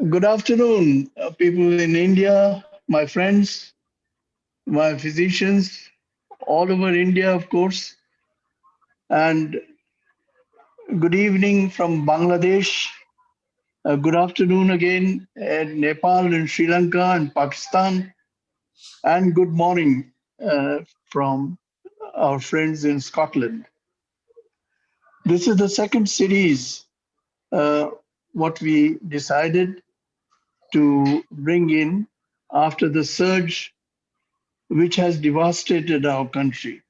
Good afternoon, people in India, my friends, my physicians, all over India, of course, and good evening from Bangladesh. Good afternoon again in Nepal and Sri Lanka and Pakistan, and good morning from our friends in Scotland. This is the second series, uh, what we decided to bring in after the surge which has devastated our country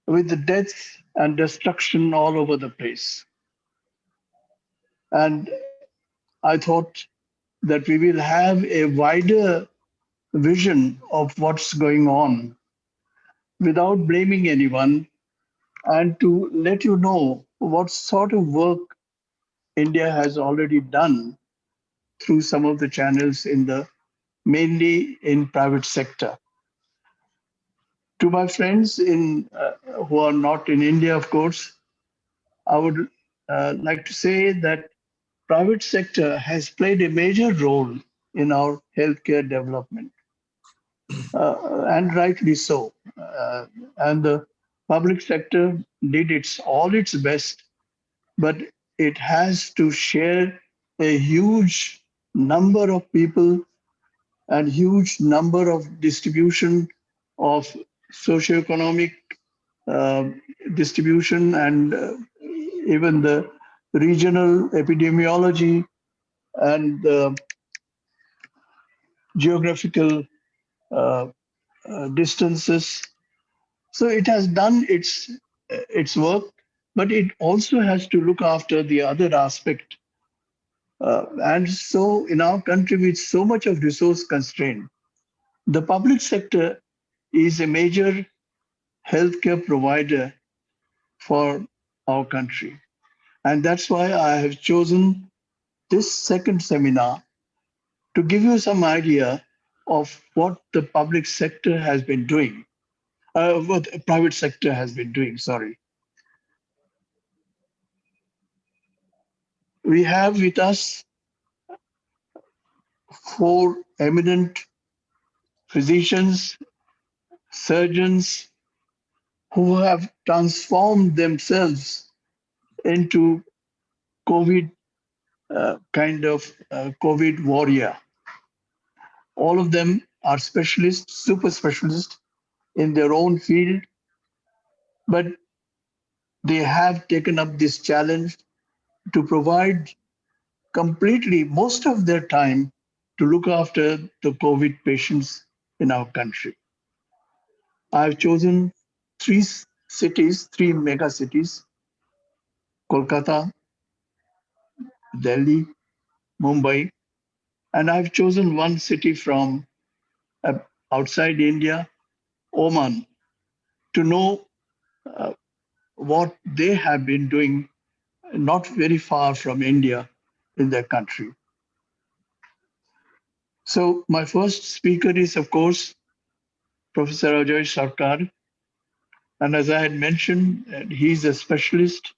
with the deaths and destruction all over the place. And I thought that we will have a wider vision of what's going on without blaming anyone and to let you know what sort of work India has already done through some of the channels in the mainly in private sector. To my friends in who are not in India, of course, I would like to say that private sector has played a major role in our healthcare development, and rightly so. And the public sector did its best, but it has to share a huge number of people and huge number of distribution of socioeconomic uh, distribution and even the regional epidemiology and geographical uh, distances. So it has done its work, but it also has to look after the other aspect. And so, in our country, with so much of resource constraint, the public sector is a major healthcare provider for our country. And that's why I have chosen this second seminar to give you some idea of what the public sector has been doing, what the private sector has been doing, sorry. We have with us four eminent physicians, surgeons who have transformed themselves into COVID kind of COVID warrior. All of them are specialists, super specialists in their own field, but they have taken up this challenge to provide completely most of their time to look after the COVID patients in our country. I've chosen three cities, three mega cities: Kolkata, Delhi, Mumbai, and I've chosen one city from uh, outside India, Oman, to know uh, what they have been doing not very far from India in their country. So, my first speaker is, of course, Professor Ajay Sarkar. And as I had mentioned, he's a specialist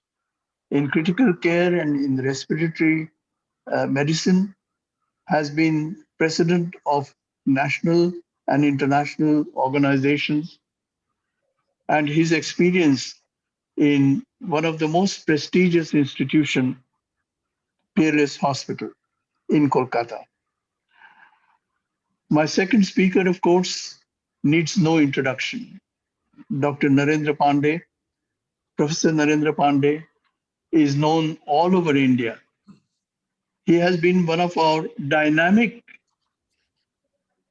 in critical care and in respiratory medicine, has been president of national and international organizations, and his experience in one of the most prestigious institutions, Peerless Hospital in Kolkata. My second speaker, of course, needs no introduction. Dr. Narendra Pandey, Professor Narendra Pandey, is known all over India. He has been one of our dynamic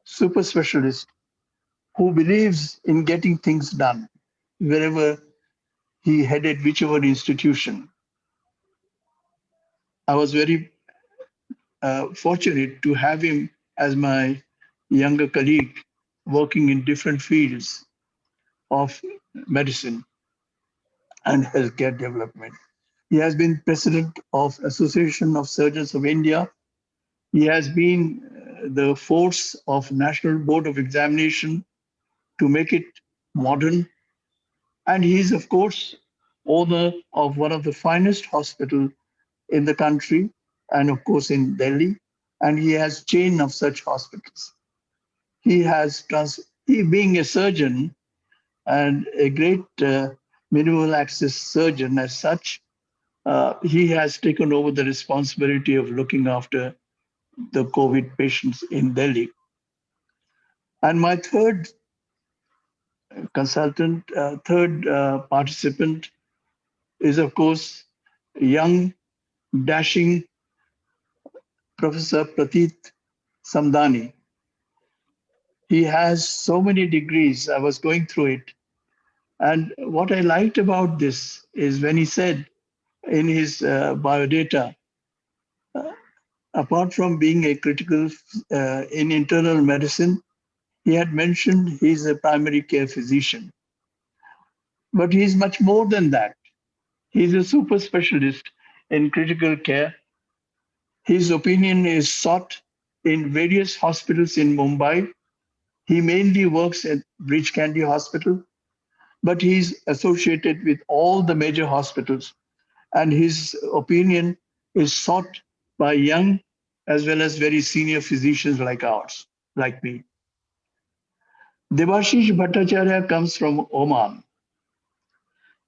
super specialists who believes in getting things done wherever he headed, whichever institution. I was very fortunate to have him as my younger colleague working in different fields of medicine and healthcare development. He has been president of Association of Surgeons of India. He has been the force of National Board of Examination to make it modern. And he is, of course, owner of one of the finest hospitals in the country, and of course in Delhi, and he has chain of such hospitals. He has he being a surgeon and a great minimal access surgeon as such, he has taken over the responsibility of looking after the COVID patients in Delhi. And my third participant is, of course, young, dashing Professor Pratit Samdhani. He has so many degrees. I was going through it. And what I liked about this is when he said in his biodata, apart from being a critical in internal medicine, he had mentioned he's a primary care physician. But he's much more than that. He's a super specialist in critical care. His opinion is sought in various hospitals in Mumbai. He mainly works at Bridge Candy Hospital, but he's associated with all the major hospitals, and his opinion is sought by young as well as very senior physicians like ours, like me. Debashish Bhattacharya comes from Oman.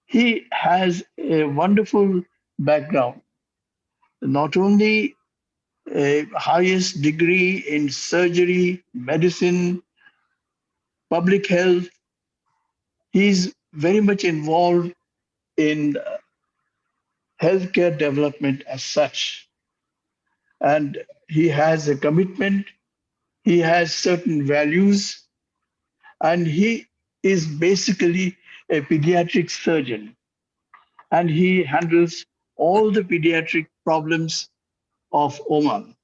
He has a wonderful background, not only a highest degree in surgery, medicine, public health. He's very much involved in healthcare development as such. And he has a commitment, he has certain values, and he is basically a pediatric surgeon. And he handles all the pediatric problems of Oman.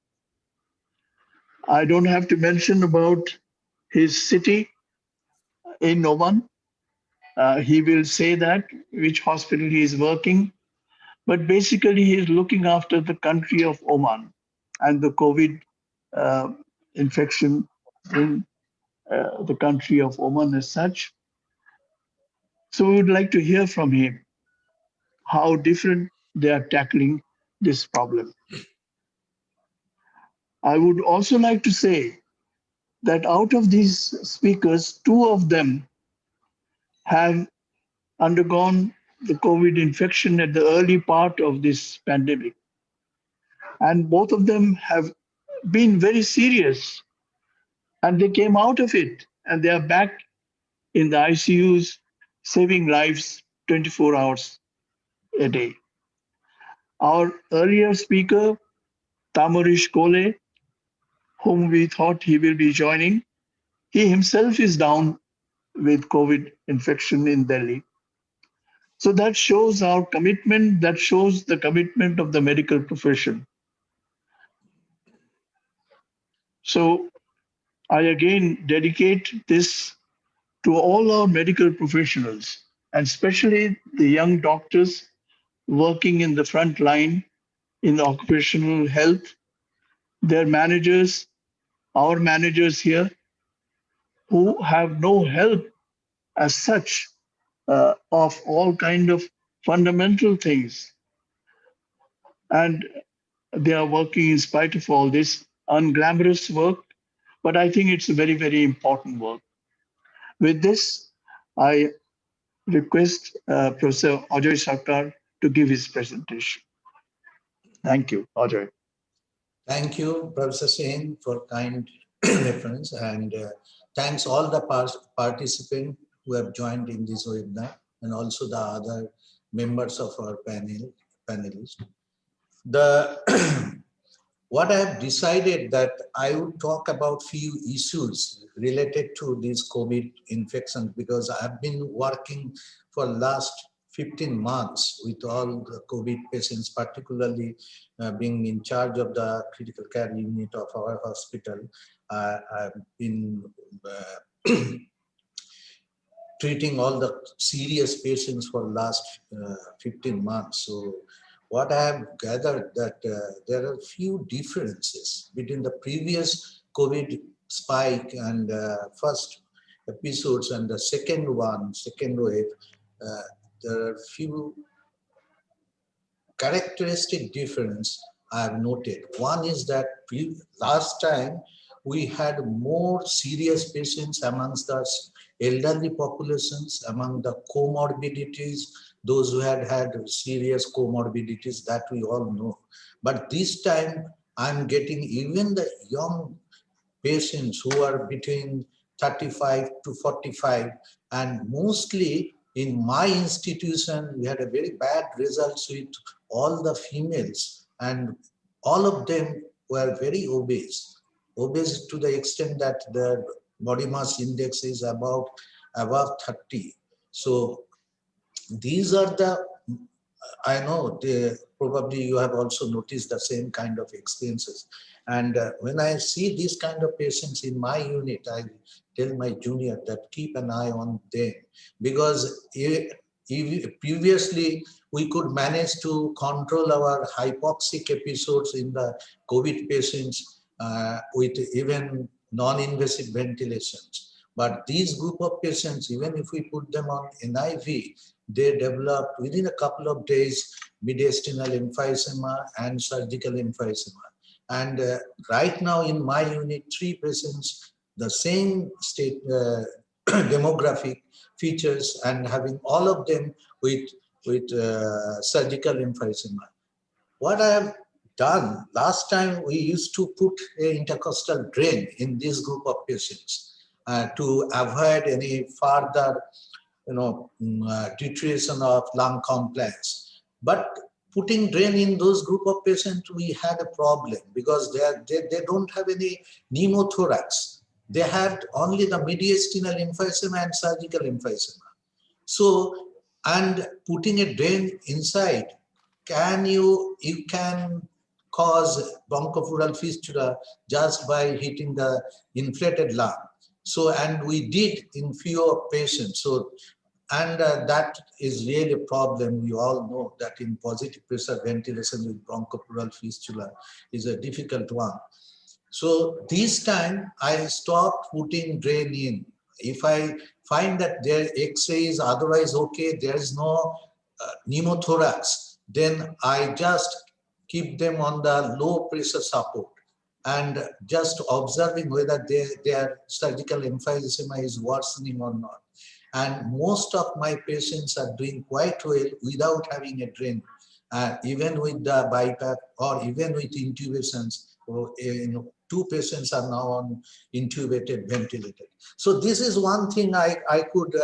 I don't have to mention about his city in Oman. He will say that which hospital he is working, but basically he is looking after the country of Oman and the COVID uh, infection in the country of Oman as such. So we would like to hear from him how different they are tackling this problem. I would also like to say that out of these speakers, two of them have undergone the COVID infection at the early part of this pandemic. And both of them have been very serious, and they came out of it and they are back in the ICUs, saving lives 24 hours a day. Our earlier speaker, Tamarish Kole, whom we thought he will be joining, he himself is down with COVID infection in Delhi. So that shows our commitment, that shows the commitment of the medical profession. So I again dedicate this to all our medical professionals, and especially the young doctors working in the front line in occupational health, their managers, our managers here, who have no help as such of all kind of fundamental things, and they are working in spite of all this unglamorous work, but I think it's a very, very important work. With this, I request Professor Ajay Sarkar to give his presentation. Thank you, Ajay. Thank you, Professor Sen, for kind reference, and thanks all the participants who have joined in this webinar, and also the other members of our panelists. The what I have decided that I would talk about few issues related to these COVID infections, because I've been working for last 15 months with all the COVID patients, particularly being in charge of the critical care unit of our hospital. I've been treating all the serious patients for last 15 months. So what I have gathered that there are few differences between the previous COVID spike and first episodes and the second wave. Uh, there are few characteristic difference I have noted. One is that last time we had more serious patients amongst the elderly populations, among the comorbidities, those who had had serious comorbidities that we all know. But this time I'm getting even the young patients who are between 35 to 45, and mostly in my institution we had a very bad results with all the females, and all of them were very obese to the extent that their body mass index is about above 30. So these are the, I know probably you have also noticed the same kind of experiences. And when I see these kind of patients in my unit, I tell my junior that keep an eye on them, because previously we could manage to control our hypoxic episodes in the COVID patients with even non-invasive ventilations. But these group of patients, even if we put them on NIV, they developed within a couple of days mediastinal emphysema and surgical emphysema. And right now in my unit, 3 patients, the same state demographic features, and having all of them with surgical emphysema. What I have done, last time we used to put an intercostal drain in this group of patients to avoid any further deterioration of lung compliance. But putting drain in those group of patients, we had a problem, because they don't have any pneumothorax. They had only the mediastinal emphysema and surgical emphysema. So, and putting a drain inside, you can cause bronchopleural fistula just by hitting the inflated lung. So, and we did in few patients. So, and that is really a problem. We all know that in positive pressure ventilation with bronchopleural fistula is a difficult one. So this time I stopped putting drain in. If I find that their X-ray is otherwise okay, there is no pneumothorax, then I just keep them on the low pressure support and just observing whether their surgical emphysema is worsening or not. And most of my patients are doing quite well without having a drain, even with the BiPAP or even with intubations. 2 patients are now on intubated, ventilated. So this is one thing I could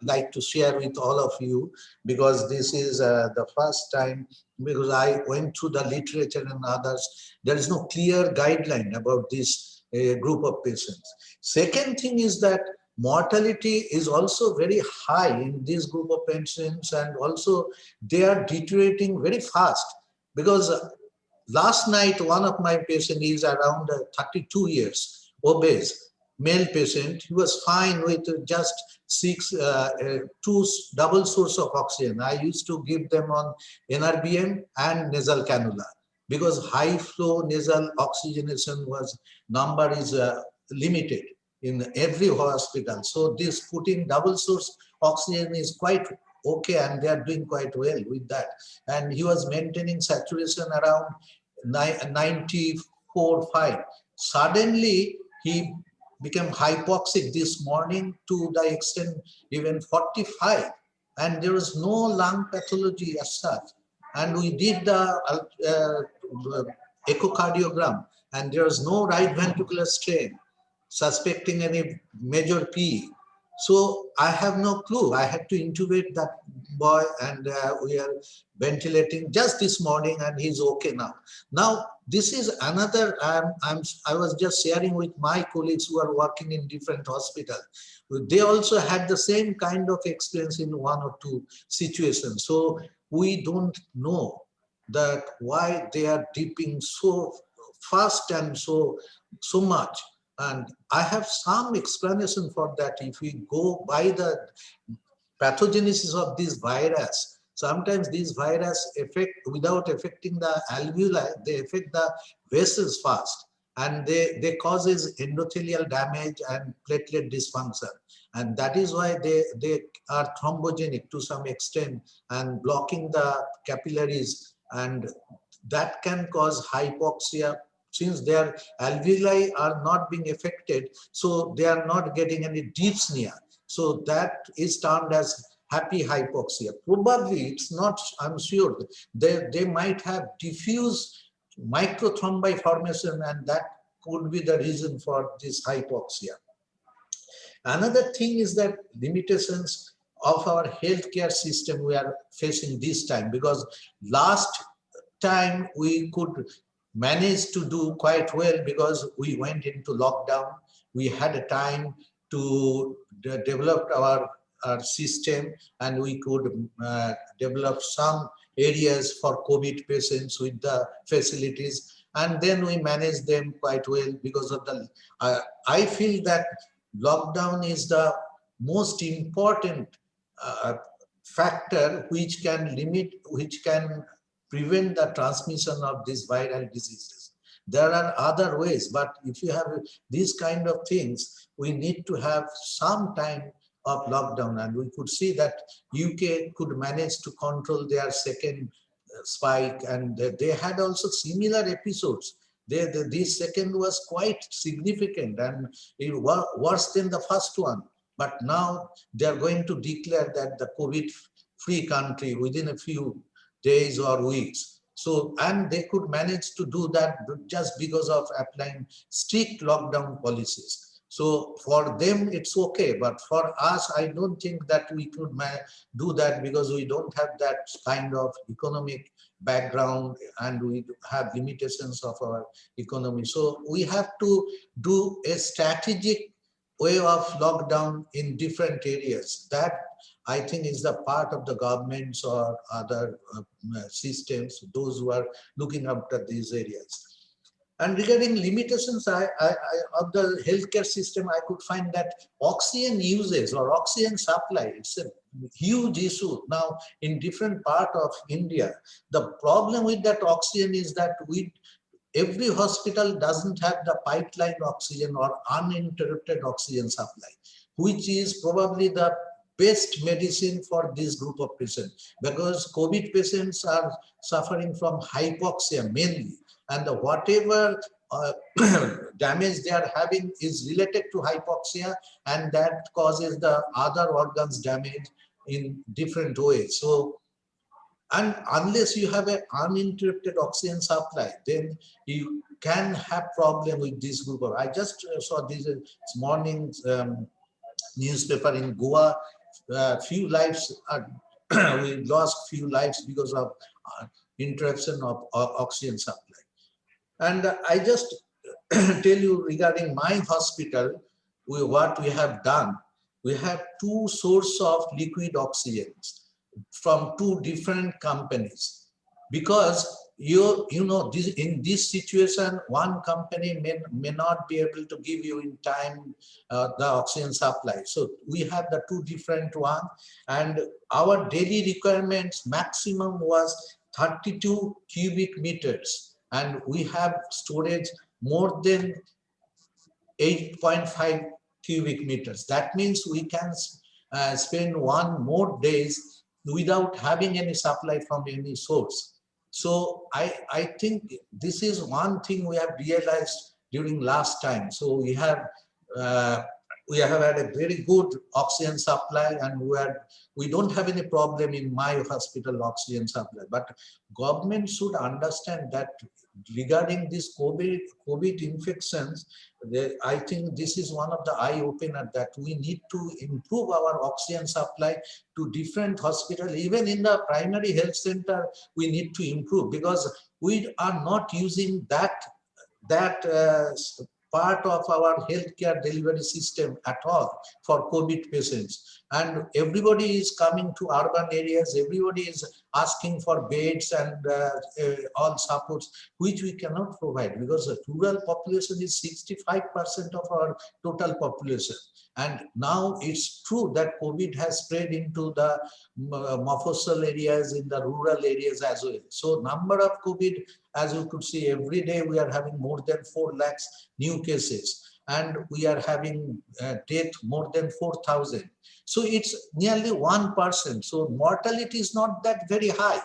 like to share with all of you, because this is the first time, because I went through the literature and others. There is no clear guideline about this group of patients. Second thing is that mortality is also very high in this group of patients, and also they are deteriorating very fast, because last night one of my patients is around 32 years, obese, male patient. He was fine with just 2 double source of oxygen. I used to give them on NRBM and nasal cannula, because high flow nasal oxygenation number is limited in every hospital. So this putting double source oxygen is quite okay, and they are doing quite well with that. And he was maintaining saturation around 94.5. Suddenly he became hypoxic this morning to the extent even 45, and there was no lung pathology as such. And we did the echocardiogram, and there was no right ventricular strain suspecting any major PE. So I have no clue. I had to intubate that boy, and we are ventilating just this morning, and he's okay now. Now, this is another, I was just sharing with my colleagues who are working in different hospitals. They also had the same kind of experience in 1 or 2 situations. So we don't know that why they are dipping so fast and so much. And I have some explanation for that. If we go by the pathogenesis of this virus, sometimes these virus affect, without affecting the alveoli, they affect the vessels first, and they causes endothelial damage and platelet dysfunction. And that is why they are thrombogenic to some extent and blocking the capillaries, and that can cause hypoxia since their alveoli are not being affected, so they are not getting any dyspnea. So that is termed as happy hypoxia. Probably it's not, I'm sure, they might have diffuse microthrombi formation, and that could be the reason for this hypoxia. Another thing is that limitations of our healthcare system we are facing this time, because last time we could manage to do quite well because we went into lockdown. We had a time to develop our system, and we could develop some areas for COVID patients with the facilities, and then we managed them quite well because of the, I feel that lockdown is the most important uh, factor which can limit, which can prevent the transmission of these viral diseases. There are other ways, but if you have these kind of things, we need to have some time of lockdown, and we could see that UK could manage to control their second spike, and they had also similar episodes. This second was quite significant and it was worse than the first one. But now they are going to declare that the COVID-free country within a few days or weeks. So, and they could manage to do that just because of applying strict lockdown policies. So for them, it's okay. But for us, I don't think that we could do that because we don't have that kind of economic background and we have limitations of our economy. So we have to do a strategic way of lockdown in different areas. That I think is the part of the governments or other systems, those who are looking after these areas. And regarding limitations of the healthcare system, I could find that oxygen usage or oxygen supply, it's a huge issue now in different part of India. The problem with that oxygen is that every hospital doesn't have the pipeline oxygen or uninterrupted oxygen supply, which is probably the best medicine for this group of patients, because COVID patients are suffering from hypoxia mainly, and whatever damage they are having is related to hypoxia, and that causes the other organs damage in different ways. So, and unless you have an uninterrupted oxygen supply, then you can have problem with this group of. I just saw this morning newspaper in Goa. Few lives are we lost few lives because of interruption of oxygen supply. And I just tell you regarding my hospital, what we have done. We have two sources of liquid oxygens from two different companies, because you know this, in this situation one company may not be able to give you in time the oxygen supply. So we have the two different one, and our daily requirements maximum was 32 cubic meters, and we have storage more than 8.5 cubic meters. That means we can spend one more days without having any supply from any source. So I think this is one thing we have realized during last time. So uh, we have had a very good oxygen supply, and we don't have any problem in my hospital oxygen supply. But government should understand that regarding this COVID infections, I think this is one of the eye opener that we need to improve our oxygen supply to different hospitals. Even in the primary health center, we need to improve, because we are not using that part of our healthcare delivery system at all for COVID patients. And everybody is coming to urban areas, everybody is asking for beds and all supports, which we cannot provide, because the rural population is 65% of our total population. And now it's true that COVID has spread into the mofussil areas, in the rural areas as well. So number of COVID, as you could see, every day we are having more than 4 lakhs new cases, and we are having death more than 4,000. So it's nearly 1%. So mortality is not that very high.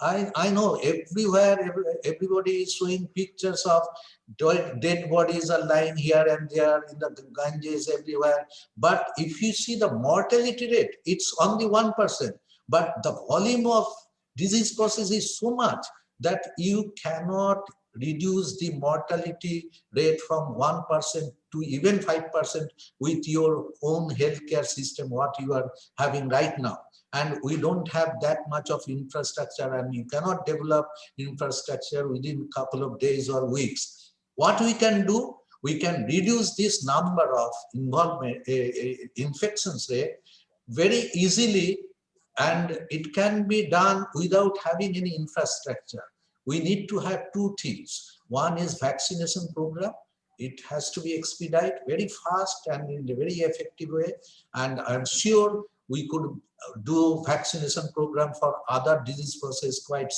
I know everywhere, everybody is showing pictures of dead bodies are lying here and there in the Ganges everywhere. But if you see the mortality rate, it's only 1%. But the volume of disease process is so much that you cannot reduce the mortality rate from 1% to even 5% with your own healthcare system, what you are having right now. And we don't have that much of infrastructure, and you cannot develop infrastructure within a couple of days or weeks. What we can do, we can reduce this number of involvement, infections rate very easily, and it can be done without having any infrastructure. We need to have two things. One is vaccination program. It has to be expedited very fast and in a very effective way. And I'm sure we could do vaccination program for other disease process quite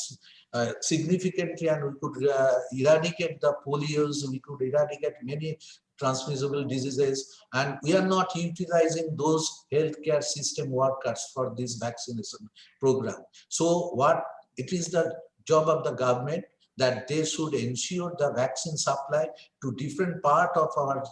significantly, and we could eradicate the polios, we could eradicate many transmissible diseases, and we are not utilizing those healthcare system workers for this vaccination program. So what it is the job of the government that they should ensure the vaccine supply to different part of our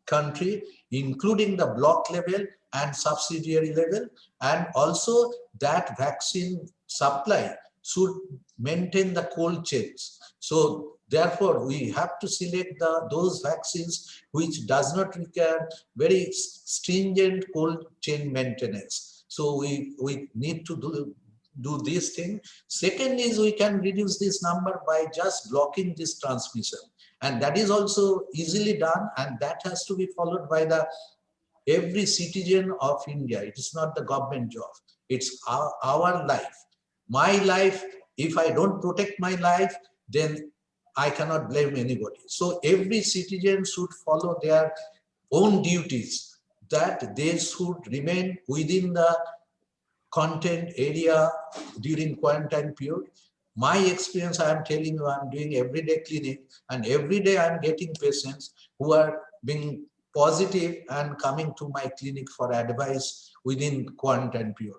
country, including the block level and subsidiary level, and also that vaccine supply should maintain the cold chains. So therefore, we have to select those vaccines which does not require very stringent cold chain maintenance. So we need to do this thing. Second is we can reduce this number by just blocking this transmission. And that is also easily done, and that has to be followed by the every citizen of India. It is not the government job. It's our life. My life, if I don't protect my life, then I cannot blame anybody. So every citizen should follow their own duties, that they should remain within the content area during quarantine period. My experience, I am telling you, I'm doing everyday clinic, and every day I'm getting patients who are being positive and coming to my clinic for advice within quarantine period.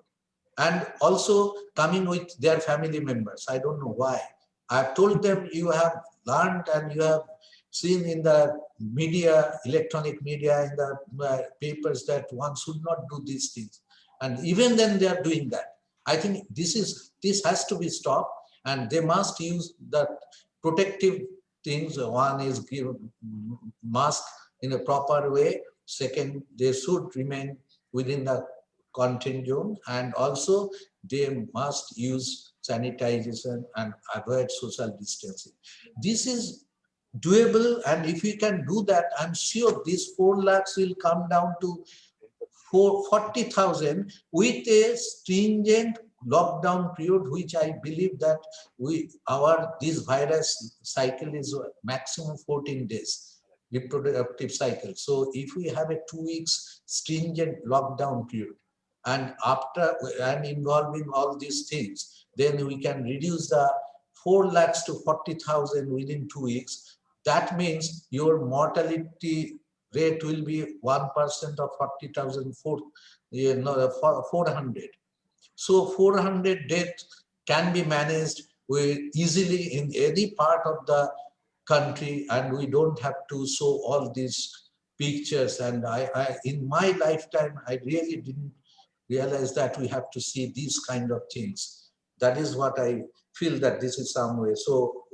And also coming with their family members. I don't know why. I've told them, you have learned and you have seen in the media, electronic media, in the papers that one should not do these things. And even then they are doing that. I think this has to be stopped, and they must use the protective things. One is give mask in a proper way. Second, they should remain within the contained zone, and also they must use sanitization and avoid social distancing. This is doable, and if we can do that, I'm sure these 4 lakhs will come down to 40,000 with a stringent lockdown period, which I believe that this virus cycle is maximum 14 days reproductive cycle. So if we have a 2 weeks stringent lockdown period, and after and involving all these things, then we can reduce the 4 lakhs to 40,000 within 2 weeks. That means your mortality rate will be 1% of 40,000, 400. So 400 deaths can be managed easily in any part of the country, and we don't have to show all these pictures. And in my lifetime, I really didn't realize that we have to see these kind of things. That is what I feel, that this is some way. So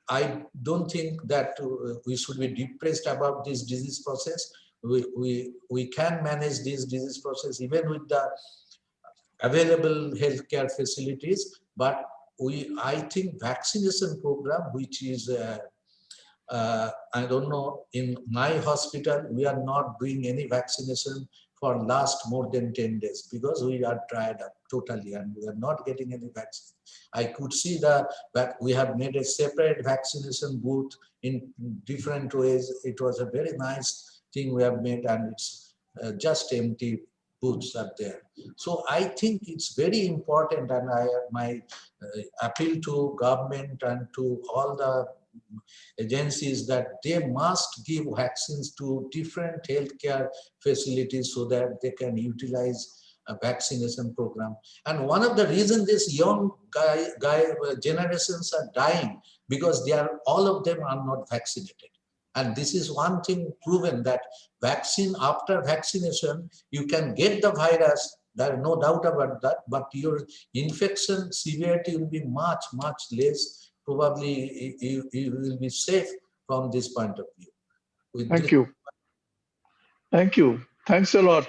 I don't think that we should be depressed about this disease process. We can manage this disease process even with the available healthcare facilities, but I think vaccination program, which is I don't know, in my hospital, we are not doing any vaccination for last more than 10 days because we are dried up totally and we are not getting any vaccine. I could see that we have made a separate vaccination booth in different ways. It was a very nice thing we have made, and it's just empty booths are there. So I think it's very important, and my appeal to government and to all the agencies that they must give vaccines to different healthcare facilities so that they can utilize vaccination program. And one of the reasons this young generations are dying because all of them are not vaccinated. And this is one thing proven, that after vaccination, you can get the virus, there is no doubt about that, but your infection severity will be much, much less. Probably you will be safe from this point of view. With Thank this, you. Thank you. Thanks a lot.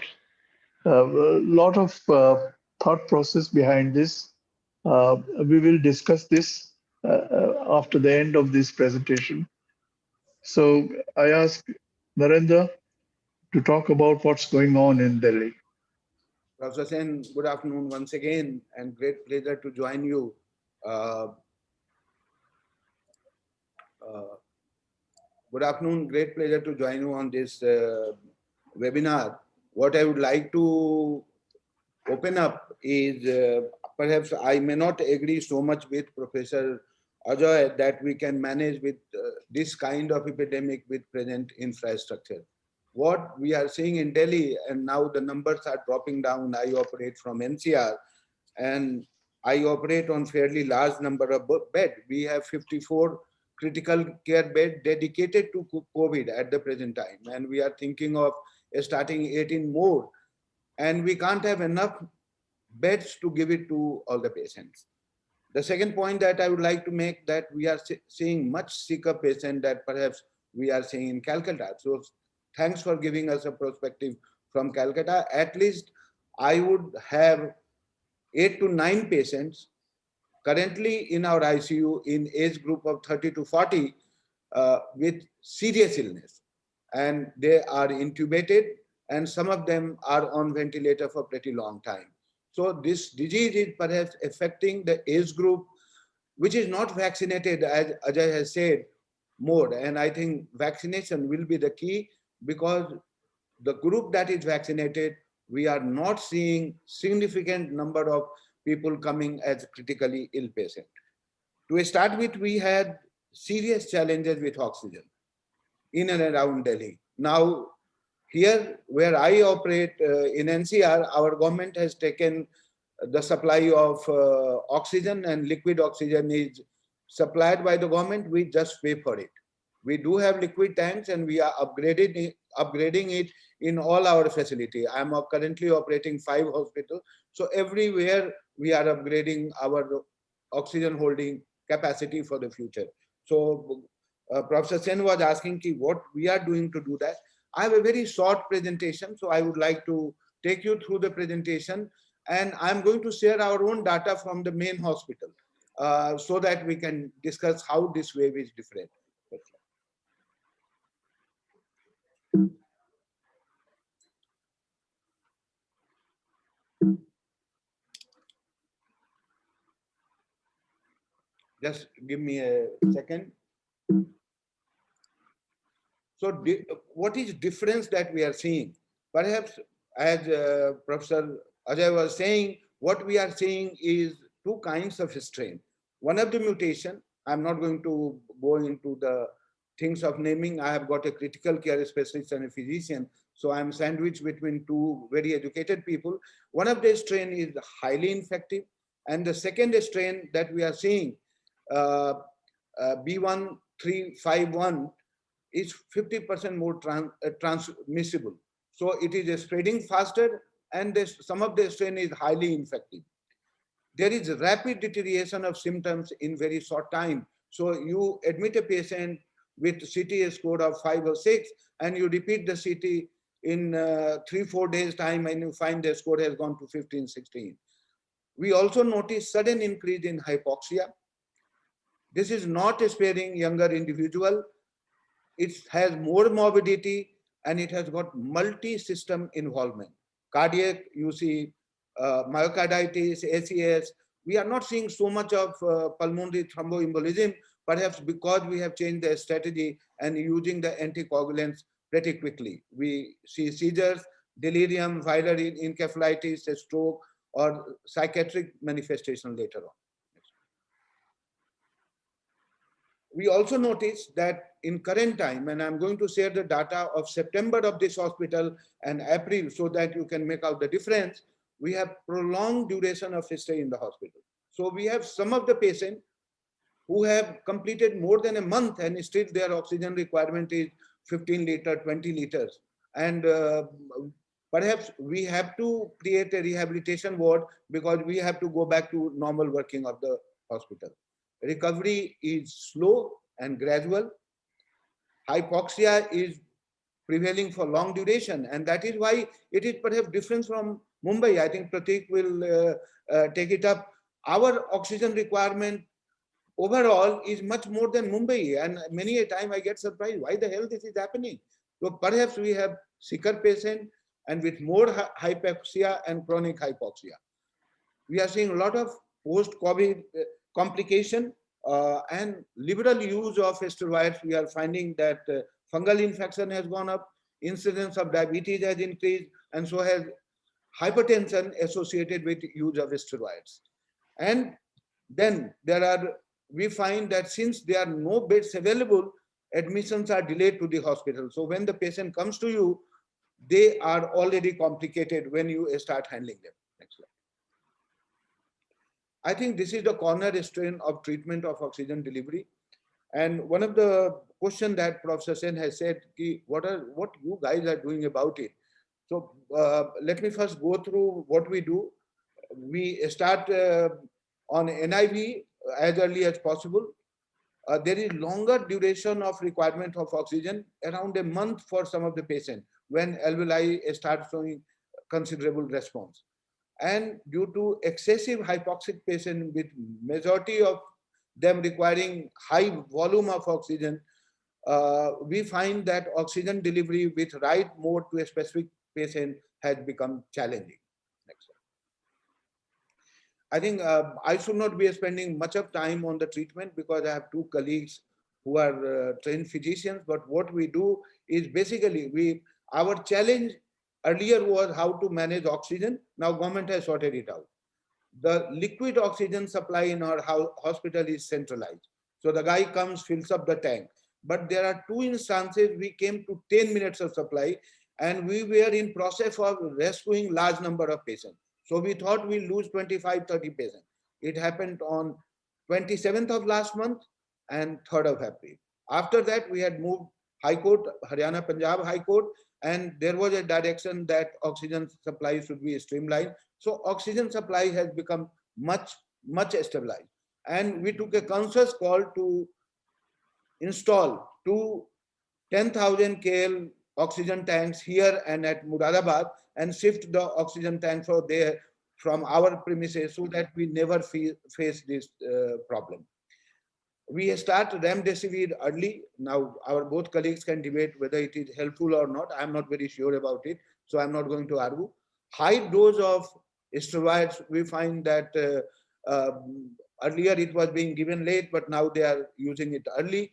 A lot of thought process behind this. We will discuss this after the end of this presentation. So I ask Narendra to talk about what's going on in Delhi. Professor Sen, good afternoon once again, and great pleasure to join you. Uh, uh, Good afternoon, great pleasure to join you on this webinar. What I would like to open up is perhaps I may not agree so much with Professor Ajay that we can manage with this kind of epidemic with present infrastructure. What we are seeing in Delhi, and now the numbers are dropping down. I operate from NCR, and I operate on fairly large number of bed. We have 54 critical care bed dedicated to COVID at the present time, and we are thinking of starting 18 more, and we can't have enough beds to give it to all the patients. The second point that I would like to make, that we are seeing much sicker patient that perhaps we are seeing in Calcutta. So thanks for giving us a perspective from Calcutta. At least I would have 8 to 9 patients currently in our ICU in age group of 30 to 40 with serious illness, and they are intubated, and some of them are on ventilator for pretty long time. So this disease is perhaps affecting the age group which is not vaccinated, as Ajay has said, more. And I think vaccination will be the key, because the group that is vaccinated, we are not seeing significant number of people coming as critically ill patient. To start with, we had serious challenges with oxygen in and around Delhi. Now, here where I operate in NCR, our government has taken the supply of oxygen, and liquid oxygen is supplied by the government. We just pay for it. We do have liquid tanks, and we are upgrading it in all our facility. I'm currently operating 5 hospitals. So everywhere we are upgrading our oxygen holding capacity for the future. So Professor Sen was asking what we are doing to do that. I have a very short presentation, so I would like to take you through the presentation, and I'm going to share our own data from the main hospital so that we can discuss how this wave is different. Just give me a second. So what is difference that we are seeing? Perhaps as Professor Ajay was saying, what we are seeing is 2 kinds of strain. One of the mutation, I'm not going to go into the things of naming. I have got a critical care specialist and a physician, so I'm sandwiched between 2 very educated people. One of the strain is highly infective, and the second strain that we are seeing, uh, B1351, is 50% more transmissible. So it is spreading faster, and some of the strain is highly infective. There is rapid deterioration of symptoms in very short time. So you admit a patient with CT score of 5 or 6, and you repeat the CT in 3-4 days time, and you find the score has gone to 15, 16. We also notice sudden increase in hypoxia. This is not sparing younger individual. It has more morbidity, and it has got multi-system involvement. Cardiac, you see myocarditis, ACS. We are not seeing so much of pulmonary thromboembolism, perhaps because we have changed the strategy and using the anticoagulants pretty quickly. We see seizures, delirium, viral encephalitis, a stroke, or psychiatric manifestation later on. We also notice that in current time, and I'm going to share the data of September of this hospital and April so that you can make out the difference. we have prolonged duration of stay in the hospital. So we have some of the patients who have completed more than a month and still their oxygen requirement is 15 liter, 20 liters. And perhaps we have to create a rehabilitation ward because we have to go back to normal working of the hospital. Recovery is slow and gradual. Hypoxia is prevailing for long duration, and that is why it is perhaps different from Mumbai. I think Pratit will take it up. Our oxygen requirement overall is much more than Mumbai, and many a time I get surprised why the hell this is happening. So perhaps we have sicker patient and with more hypoxia and chronic hypoxia. We are seeing a lot of post-COVID complication and liberal use of steroids. We are finding that fungal infection has gone up, incidence of diabetes has increased, and so has hypertension associated with use of steroids. And then we find that since there are no beds available, admissions are delayed to the hospital. So when the patient comes to you, they are already complicated when you start handling them. Next slide. I think this is the cornerstone of treatment of oxygen delivery. And one of the questions that Professor Sen has said, what you guys are doing about it. So let me first go through what we do. We start on NIV as early as possible. There is longer duration of requirement of oxygen, around a month for some of the patients when alveoli start showing considerable response. And due to excessive hypoxic patient with majority of them requiring high volume of oxygen, we find that oxygen delivery with right mode to a specific patient has become challenging. Next slide. I think I should not be spending much of time on the treatment because I have two colleagues who are trained physicians. But what we do is basically our challenge earlier was how to manage oxygen. Now government has sorted it out. The liquid oxygen supply in our hospital is centralized. So the guy comes, fills up the tank. But there are two instances we came to 10 minutes of supply and we were in process of rescuing large number of patients. So we thought we'll lose 25, 30 patients. It happened on 27th of last month and 3rd of April. After that, we had moved High Court, Haryana Punjab High Court, and there was a direction that oxygen supply should be streamlined. So oxygen supply has become much stabilized. And we took a conscious call to install two 10,000 KL oxygen tanks here and at Muradabad and shift the oxygen tank from our premises so that we never face this problem. We start remdesivir early. Now, our both colleagues can debate whether it is helpful or not. I'm not very sure about it, so I'm not going to argue. High dose of steroids, we find that earlier it was being given late, but now they are using it early.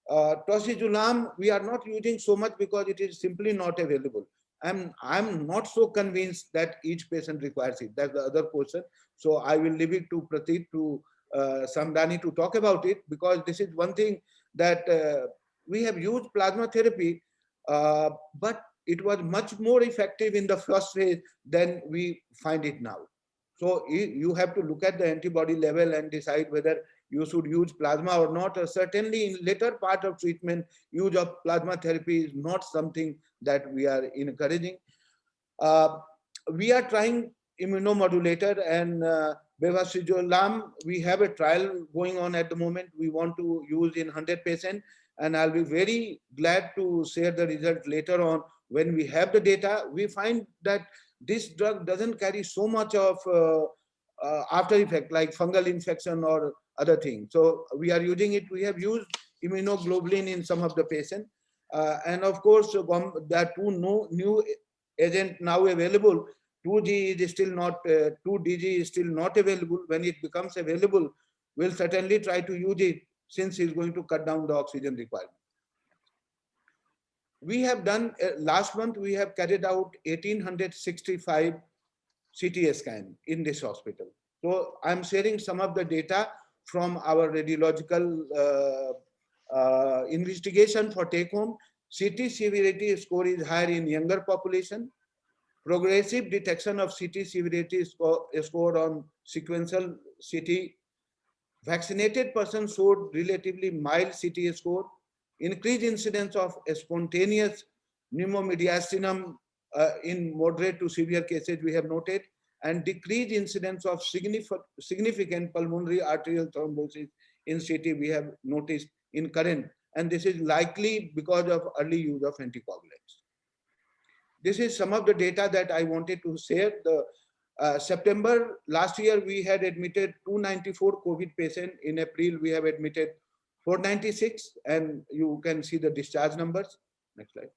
Tocilizumab, we are not using so much because it is simply not available. I'm not so convinced that each patient requires it. That's the other question. So I will leave it to Pratit, to Samdhani to talk about it, because this is one thing that we have used plasma therapy, but it was much more effective in the first phase than we find it now. So you have to look at the antibody level and decide whether you should use plasma or not. Certainly in later part of treatment, use of plasma therapy is not something that we are encouraging. We are trying immunomodulator and bevacizumab. We have a trial going on at the moment. We want to use in 100 patients, and I'll be very glad to share the result later on. When we have the data, we find that this drug doesn't carry so much of after effect like fungal infection or other things. So we are using it. We have used immunoglobulin in some of the patients. And of course, there are two new agents now available. 2G is still not, 2DG is still not available. When it becomes available, we'll certainly try to use it since it's going to cut down the oxygen requirement. We have done, last month, we have carried out 1,865 CT scan in this hospital. So I'm sharing some of the data from our radiological investigation for take home. CT severity score is higher in younger population. progressive detection of CT severity score on sequential CT. Vaccinated persons showed relatively mild CT score, increased incidence of spontaneous pneumomediastinum in moderate to severe cases we have noted, and decreased incidence of significant pulmonary arterial thrombosis in CT we have noticed in current, and this is likely because of early use of anticoagulants. This is some of the data that I wanted to share. The September last year, we had admitted 294 COVID patients. In April, we have admitted 496, and you can see the discharge numbers. Next slide.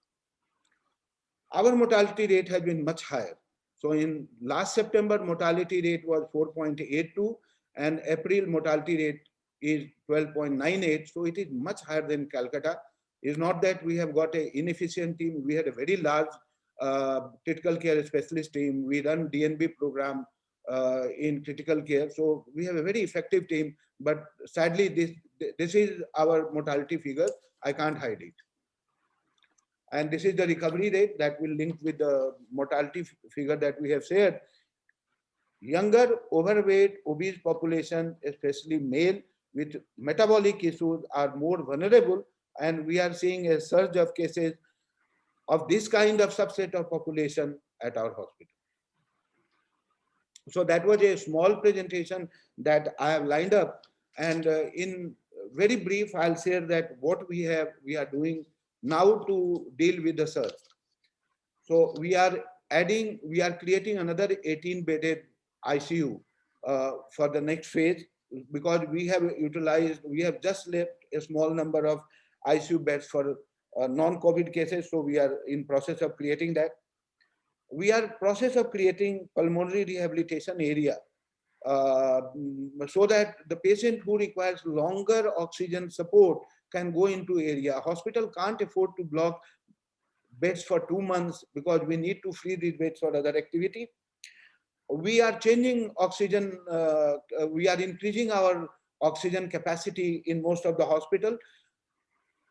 Our mortality rate has been much higher. So in last September, mortality rate was 4.82, and April mortality rate is 12.98. So it is much higher than Calcutta. It's not that we have got an inefficient team. We had a very large critical care specialist team. We run DNB program in critical care. So we have a very effective team, but sadly, this is our mortality figure. I can't hide it. And this is the recovery rate that will link with the mortality figure that we have shared. Younger, overweight, obese population, especially male with metabolic issues, are more vulnerable. And we are seeing a surge of cases of this kind of subset of population at our hospital. So that was a small presentation that I have lined up. And in very brief, I'll share that what we are doing now to deal with the surge. So we are creating another 18-bedded ICU for the next phase, because we have just left a small number of ICU beds for non-COVID cases. So we are in process of creating that. We are process of creating pulmonary rehabilitation area so that the patient who requires longer oxygen support can go into area. Hospital can't afford to block beds for 2 months because we need to free these beds for other activity. We are changing oxygen. We are increasing our oxygen capacity in most of the hospital.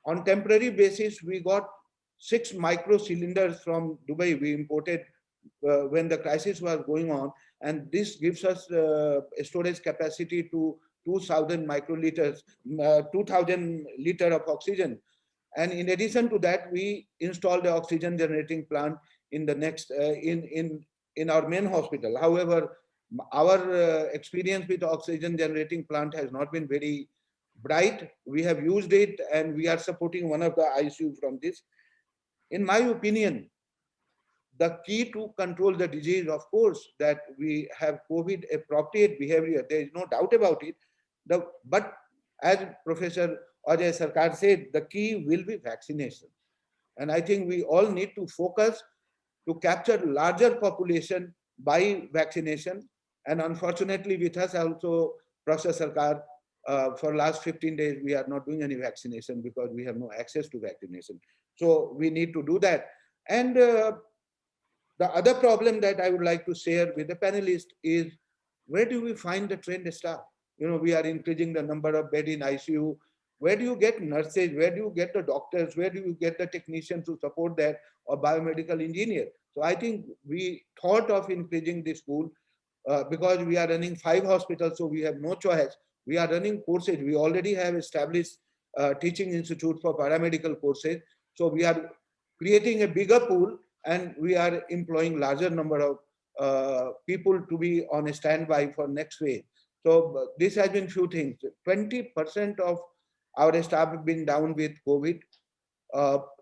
On temporary basis, we got 6 micro cylinders from Dubai. We imported when the crisis was going on, and this gives us a storage capacity to 2,000 microliters, 2,000 liter of oxygen. And in addition to that, we installed the oxygen generating plant in the next in our main hospital. However, our experience with the oxygen generating plant has not been very bright. We have used it, and we are supporting one of the ICU from this. In my opinion, the key to control the disease, of course, that we have COVID appropriate behavior. There is no doubt about it. But as Professor Ajay Sarkar said, the key will be vaccination. And I think we all need to focus to capture larger population by vaccination. And unfortunately, with us also, Professor Sarkar, for last 15 days, we are not doing any vaccination because we have no access to vaccination. So we need to do that. And the other problem that I would like to share with the panelists is, where do we find the trained staff? You know, we are increasing the number of bed in ICU. Where do you get nurses? Where do you get the doctors? Where do you get the technicians to support that, or biomedical engineer? So I think we thought of increasing this pool because we are running 5 hospitals, so we have no choice. We are running courses. We already have established teaching institute for paramedical courses. So we are creating a bigger pool, and we are employing larger number of people to be on a standby for next phase. So this has been few things. 20% of our staff have been down with COVID.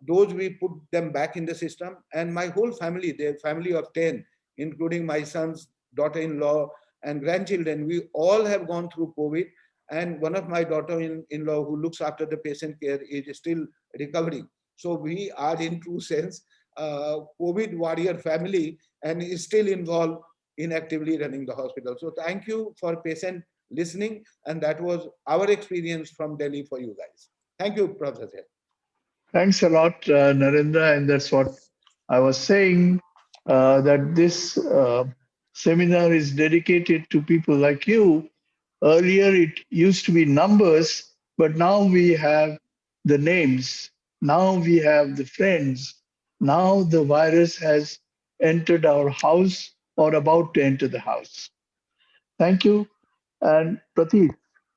Those we put them back in the system, and my whole family, the family of 10, including my son's daughter-in-law and grandchildren, we all have gone through COVID. And one of my daughter-in-law who looks after the patient care is still recovering. So we are in true sense COVID warrior family, and is still involved in actively running the hospital. So thank you for patient listening. And that was our experience from Delhi for you guys. Thank you, Professor. Thanks a lot, Narendra. And that's what I was saying, that this seminar is dedicated to people like you. Earlier, it used to be numbers, but now we have the names. Now we have the friends. Now the virus has entered our house or about to enter the house. Thank you. And Pratit,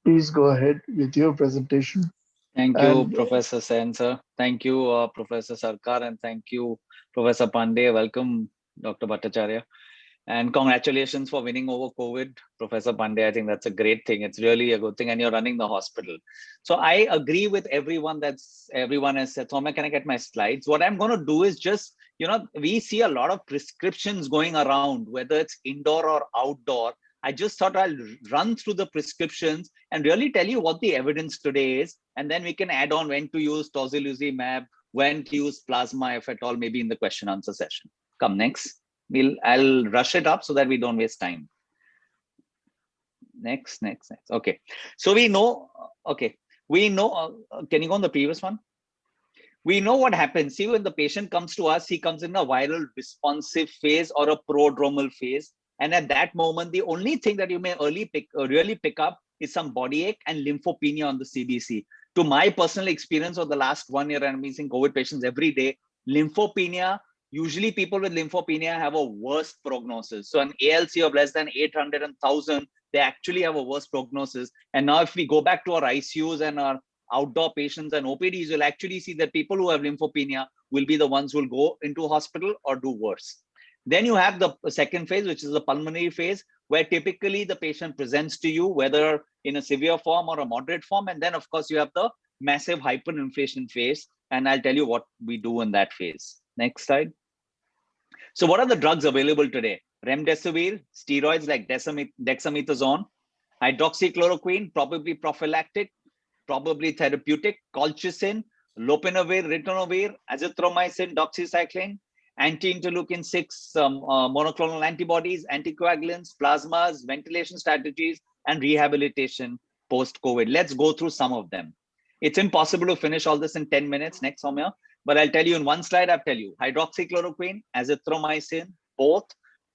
please go ahead with your presentation. Thank you, And Professor Sen, sir. Thank you, Professor Sarkar, and thank you, Professor Pandey. Welcome, Dr. Bhattacharya. And congratulations for winning over COVID, Professor Pandey. I think that's a great thing. It's really a good thing. And you're running the hospital. So I agree with everyone everyone has said. So can I get my slides? What I'm going to do is just, we see a lot of prescriptions going around, whether it's indoor or outdoor. I just thought I'll run through the prescriptions and really tell you what the evidence today is. And then we can add on when to use tocilizumab, when to use plasma, if at all, maybe in the question answer session. Come next. I'll rush it up so that we don't waste time. Next. Okay. So we know, can you go on the previous one? We know what happens. See, when the patient comes to us, he comes in a viral responsive phase or a prodromal phase. And at that moment, the only thing that you may really pick up is some body ache and lymphopenia on the CBC. To my personal experience of the last 1 year, and I'm seeing COVID patients every day, lymphopenia, usually people with lymphopenia have a worse prognosis. So an ALC of less than 800 and 1000, they actually have a worse prognosis. And now if we go back to our ICUs and our outdoor patients and OPDs, you'll actually see that people who have lymphopenia will be the ones who will go into hospital or do worse. Then you have the second phase, which is the pulmonary phase, where typically the patient presents to you, whether in a severe form or a moderate form. And then, of course, you have the massive hyperinflation phase. And I'll tell you what we do in that phase. Next slide. So what are the drugs available today? Remdesivir, steroids like dexamethasone, hydroxychloroquine, probably prophylactic, probably therapeutic, colchicine, lopinavir, ritonavir, azithromycin, doxycycline, anti-interleukin 6 monoclonal antibodies, anticoagulants, plasmas, ventilation strategies, and rehabilitation post-COVID. Let's go through some of them. It's impossible to finish all this in 10 minutes. Next, Soumya. But I'll tell you in one slide, I'll tell you hydroxychloroquine, azithromycin, both,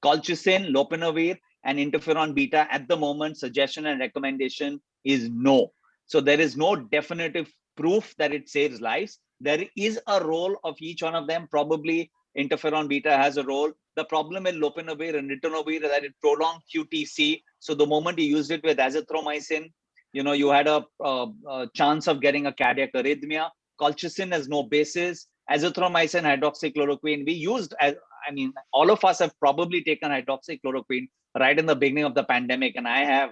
colchicine, lopinavir, and interferon beta. At the moment, suggestion and recommendation is no. So there is no definitive proof that it saves lives. There is a role of each one of them. Probably interferon beta has a role. The problem with lopinavir and ritonavir is that it prolonged QTC. So the moment you used it with azithromycin, you had a chance of getting a cardiac arrhythmia. Colchicine has no basis. Azithromycin, hydroxychloroquine, we used, all of us have probably taken hydroxychloroquine right in the beginning of the pandemic. And I have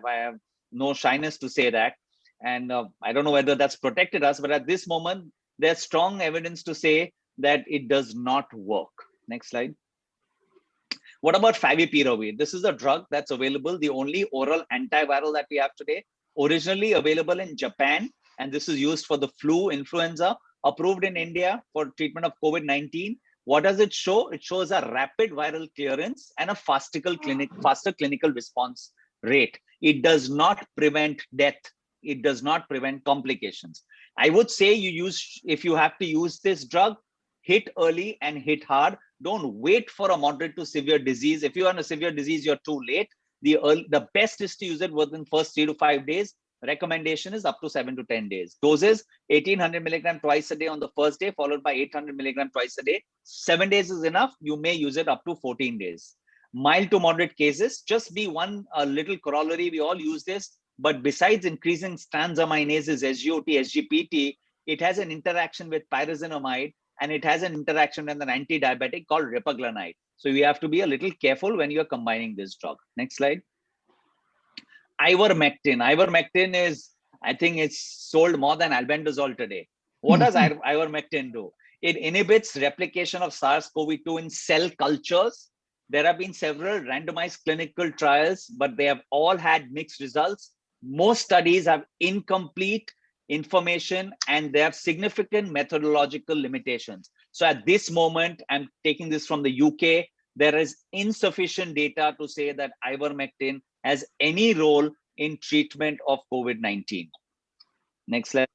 no shyness to say that. And I don't know whether that's protected us, but at this moment, there's strong evidence to say that it does not work. Next slide. What about Favipirovi? This is a drug that's available, the only oral antiviral that we have today, originally available in Japan. And this is used for the flu, influenza, approved in India for treatment of COVID-19. What does it show? It shows a rapid viral clearance and a faster clinical response rate. It does not prevent death. It does not prevent complications. I would say if you have to use this drug, hit early and hit hard. Don't wait for a moderate to severe disease. If you're in a severe disease, you're too late. The best is to use it within first 3 to 5 days. Recommendation is up to 7 to 10 days. Doses 1800 milligram twice a day on the first day, followed by 800 milligram twice a day. 7 days is enough. You may use it up to 14 days. Mild to moderate cases, just be a little corollary. We all use this, but besides increasing transaminases, SGOT, SGPT, it has an interaction with pyrazinamide, and it has an interaction with an anti-diabetic called repaglinide. So you have to be a little careful when you're combining this drug. Next slide. Ivermectin. Ivermectin is, I think it's sold more than albendazole today. What does ivermectin do? It inhibits replication of SARS-CoV-2 in cell cultures. There have been several randomized clinical trials, but they have all had mixed results. Most studies have incomplete information and they have significant methodological limitations. So at this moment, I'm taking this from the UK, there is insufficient data to say that ivermectin has any role in treatment of COVID-19. Next slide.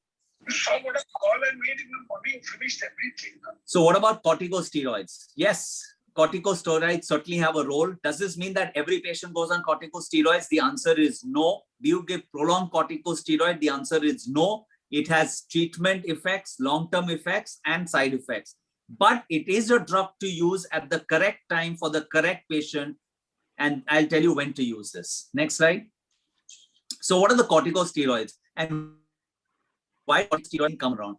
So what about corticosteroids? Yes, corticosteroids certainly have a role. Does this mean that every patient goes on corticosteroids? The answer is no. Do you give prolonged corticosteroid? The answer is no. It has treatment effects, long-term effects, and side effects. but it is a drug to use at the correct time for the correct patient. And I'll tell you when to use this. Next slide. So what are the corticosteroids and why corticosteroids come around?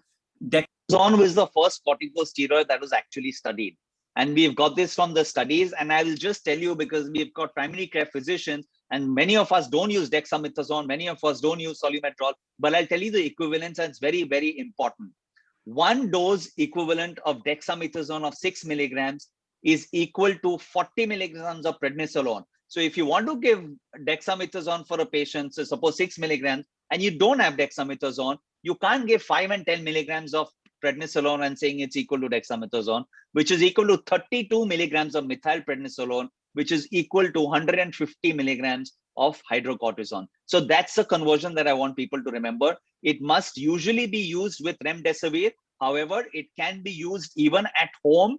Dexamethasone was the first corticosteroid that was actually studied. And we've got this from the studies. And I will just tell you, because we've got primary care physicians and many of us don't use dexamethasone, many of us don't use Solumetrol, but I'll tell you the equivalence, and it's very, very important. 1 dose equivalent of dexamethasone of 6 milligrams is equal to 40 milligrams of prednisolone. So if you want to give dexamethasone for a patient, so suppose 6 milligrams, and you don't have dexamethasone, you can't give 5 and 10 milligrams of prednisolone and saying it's equal to dexamethasone, which is equal to 32 milligrams of methylprednisolone, which is equal to 150 milligrams of hydrocortisone. So that's the conversion that I want people to remember. It must usually be used with remdesivir. However, it can be used even at home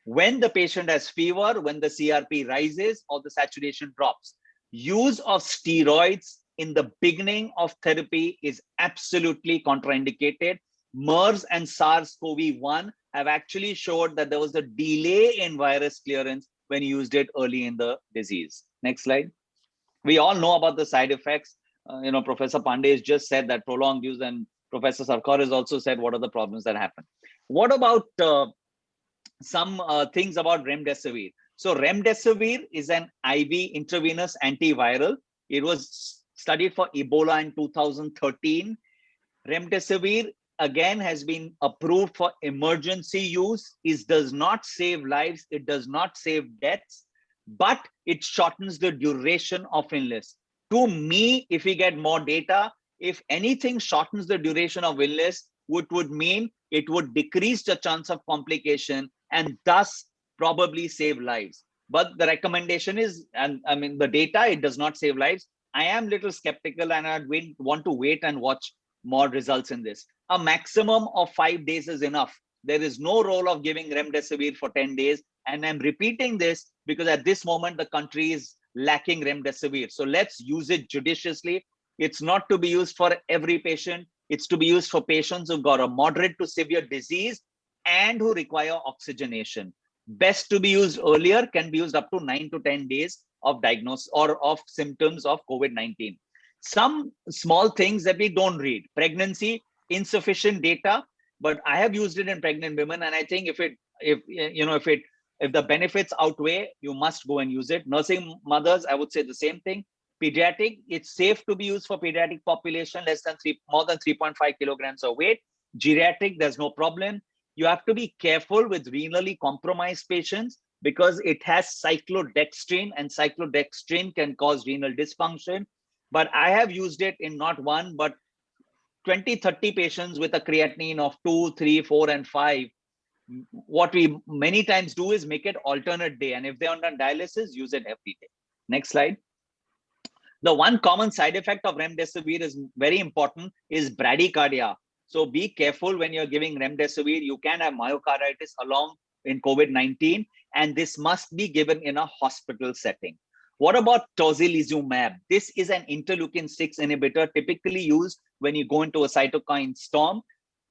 when the patient has fever, when the CRP rises or the saturation drops. Use of steroids in the beginning of therapy is absolutely contraindicated. MERS and SARS-CoV-1 have actually showed that there was a delay in virus clearance when you used it early in the disease. Next slide. We all know about the side effects. Professor Pandey has just said that prolonged use, and Professor Sarkar has also said what are the problems that happen. What about some things about remdesivir? So remdesivir is an IV intravenous antiviral. It was studied for Ebola in 2013. Remdesivir again has been approved for emergency use. It does not save lives. It does not save deaths, but it shortens the duration of illness. To me, if we get more data, if anything shortens the duration of illness, which would mean it would decrease the chance of complication and thus probably save lives. But the recommendation is, and I mean, the data, it does not save lives. I am a little skeptical and I want to wait and watch more results in this. A maximum of 5 days is enough. There is no role of giving remdesivir for 10 days. And I'm repeating this because at this moment, the country is lacking remdesivir. So let's use it judiciously. It's not to be used for every patient. It's to be used for patients who've got a moderate to severe disease and who require oxygenation. Best to be used earlier, can be used up to 9 to 10 days of diagnosis or of symptoms of COVID-19. Some small things that we don't read. Pregnancy, insufficient data, but I have used it in pregnant women, and I think if the benefits outweigh, you must go and use it. Nursing mothers, I would say the same thing. Pediatric, it's safe to be used for pediatric population more than 3.5 kilograms of weight. Geriatric, there's no problem. You have to be careful with renally compromised patients because it has cyclodextrin, and cyclodextrin can cause renal dysfunction. But I have used it in not one, but 20, 30 patients with a creatinine of 2, 3, 4, and 5. What we many times do is make it alternate day. And if they're on dialysis, use it every day. Next slide. The one common side effect of remdesivir is very important is bradycardia. So be careful when you're giving remdesivir. You can have myocarditis along in COVID-19, and this must be given in a hospital setting. What about tocilizumab? This is an interleukin-6 inhibitor typically used when you go into a cytokine storm.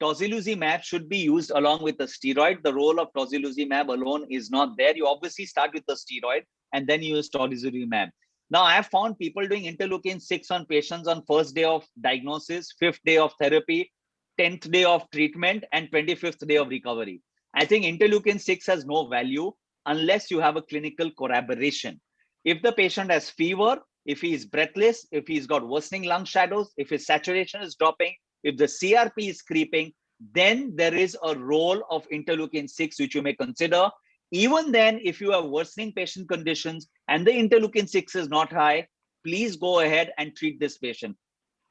Tocilizumab should be used along with a steroid. The role of tocilizumab alone is not there. You obviously start with the steroid and then you use tocilizumab. Now, I have found people doing interleukin-6 on patients on first day of diagnosis, 5th day of therapy, 10th day of treatment, and 25th day of recovery. I think interleukin-6 has no value unless you have a clinical corroboration. If the patient has fever, if he is breathless, if he's got worsening lung shadows, if his saturation is dropping, if the CRP is creeping, then there is a role of interleukin-6 which you may consider. Even then, if you have worsening patient conditions and the interleukin-6 is not high, please go ahead and treat this patient.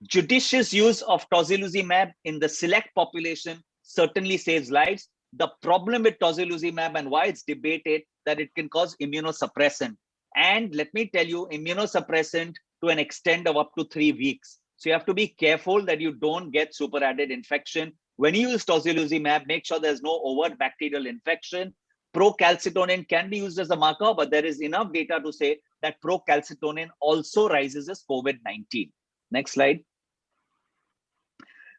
Judicious use of tocilizumab in the select population certainly saves lives. The problem with tocilizumab and why it's debated that it can cause immunosuppressant. And let me tell you, immunosuppressant to an extent of up to 3 weeks. So you have to be careful that you don't get superadded infection. When you use tocilizumab, make sure there's no overt bacterial infection. Procalcitonin can be used as a marker, but there is enough data to say that procalcitonin also rises as COVID-19. Next slide.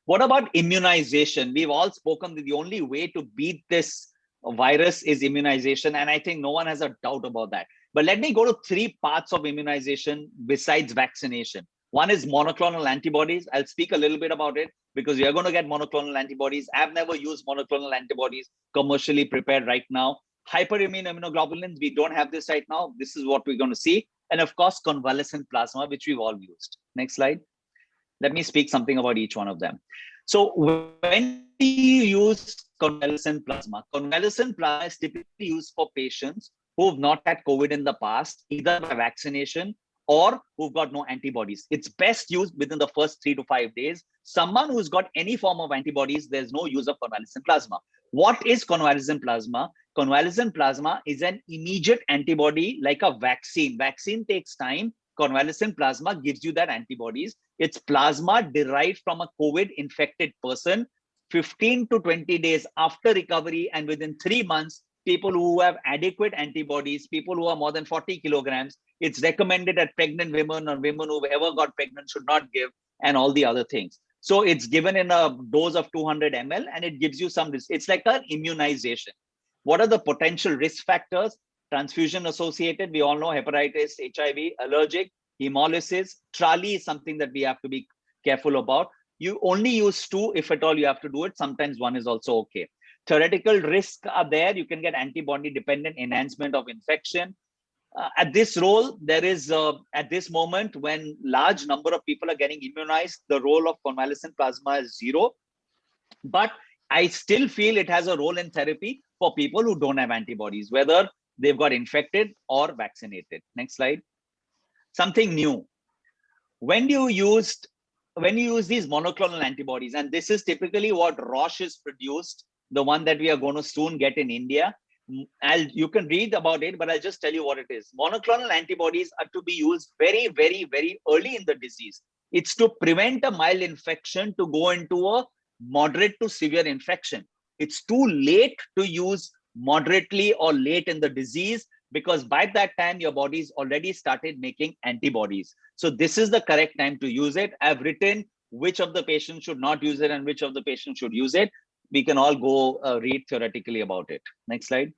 What about immunization? We've all spoken that the only way to beat this virus is immunization, and I think no one has a doubt about that. But let me go to three parts of immunization besides vaccination. One is monoclonal antibodies. I'll speak a little bit about it because you're going to get monoclonal antibodies. I've never used monoclonal antibodies commercially prepared right now. Hyperimmune immunoglobulins, we don't have this right now. This is what we're going to see. And of course, convalescent plasma, which we've all used. Next slide. Let me speak something about each one of them. So when do you use convalescent plasma? Convalescent plasma is typically used for patients who have not had COVID in the past, either by vaccination or who've got no antibodies. It's best used within the first 3 to 5 days. Someone who's got any form of antibodies, there's no use of convalescent plasma. What is convalescent plasma? Convalescent plasma is an immediate antibody like a vaccine. Vaccine takes time. Convalescent plasma gives you that antibodies. It's plasma derived from a COVID infected person 15 to 20 days after recovery, and within 3 months, people who have adequate antibodies, people who are more than 40 kilograms, it's recommended that pregnant women or women who've ever got pregnant should not give, and all the other things. So it's given in a dose of 200 ml, and it gives you some, it's like an immunization. What are the potential risk factors? Transfusion associated, we all know hepatitis, HIV, allergic, hemolysis. TRALI is something that we have to be careful about. You only use 2 if at all you have to do it. Sometimes 1 is also okay. Theoretical risks are there. You can get antibody dependent enhancement of infection. At this role, there is, at this moment, when large number of people are getting immunized, the role of convalescent plasma is 0. But I still feel it has a role in therapy for people who don't have antibodies, whether they've got infected or vaccinated. Next slide. Something new. When you use these monoclonal antibodies, and this is typically what Roche is produced, the one that we are going to soon get in India. You can read about it, but I'll just tell you what it is. Monoclonal antibodies are to be used very, very, very early in the disease. It's to prevent a mild infection to go into a moderate to severe infection. It's too late to use moderately or late in the disease, because by that time your body's already started making antibodies. So this is the correct time to use it. I've written which of the patients should not use it and which of the patients should use it. We can all go read theoretically about it. Next slide.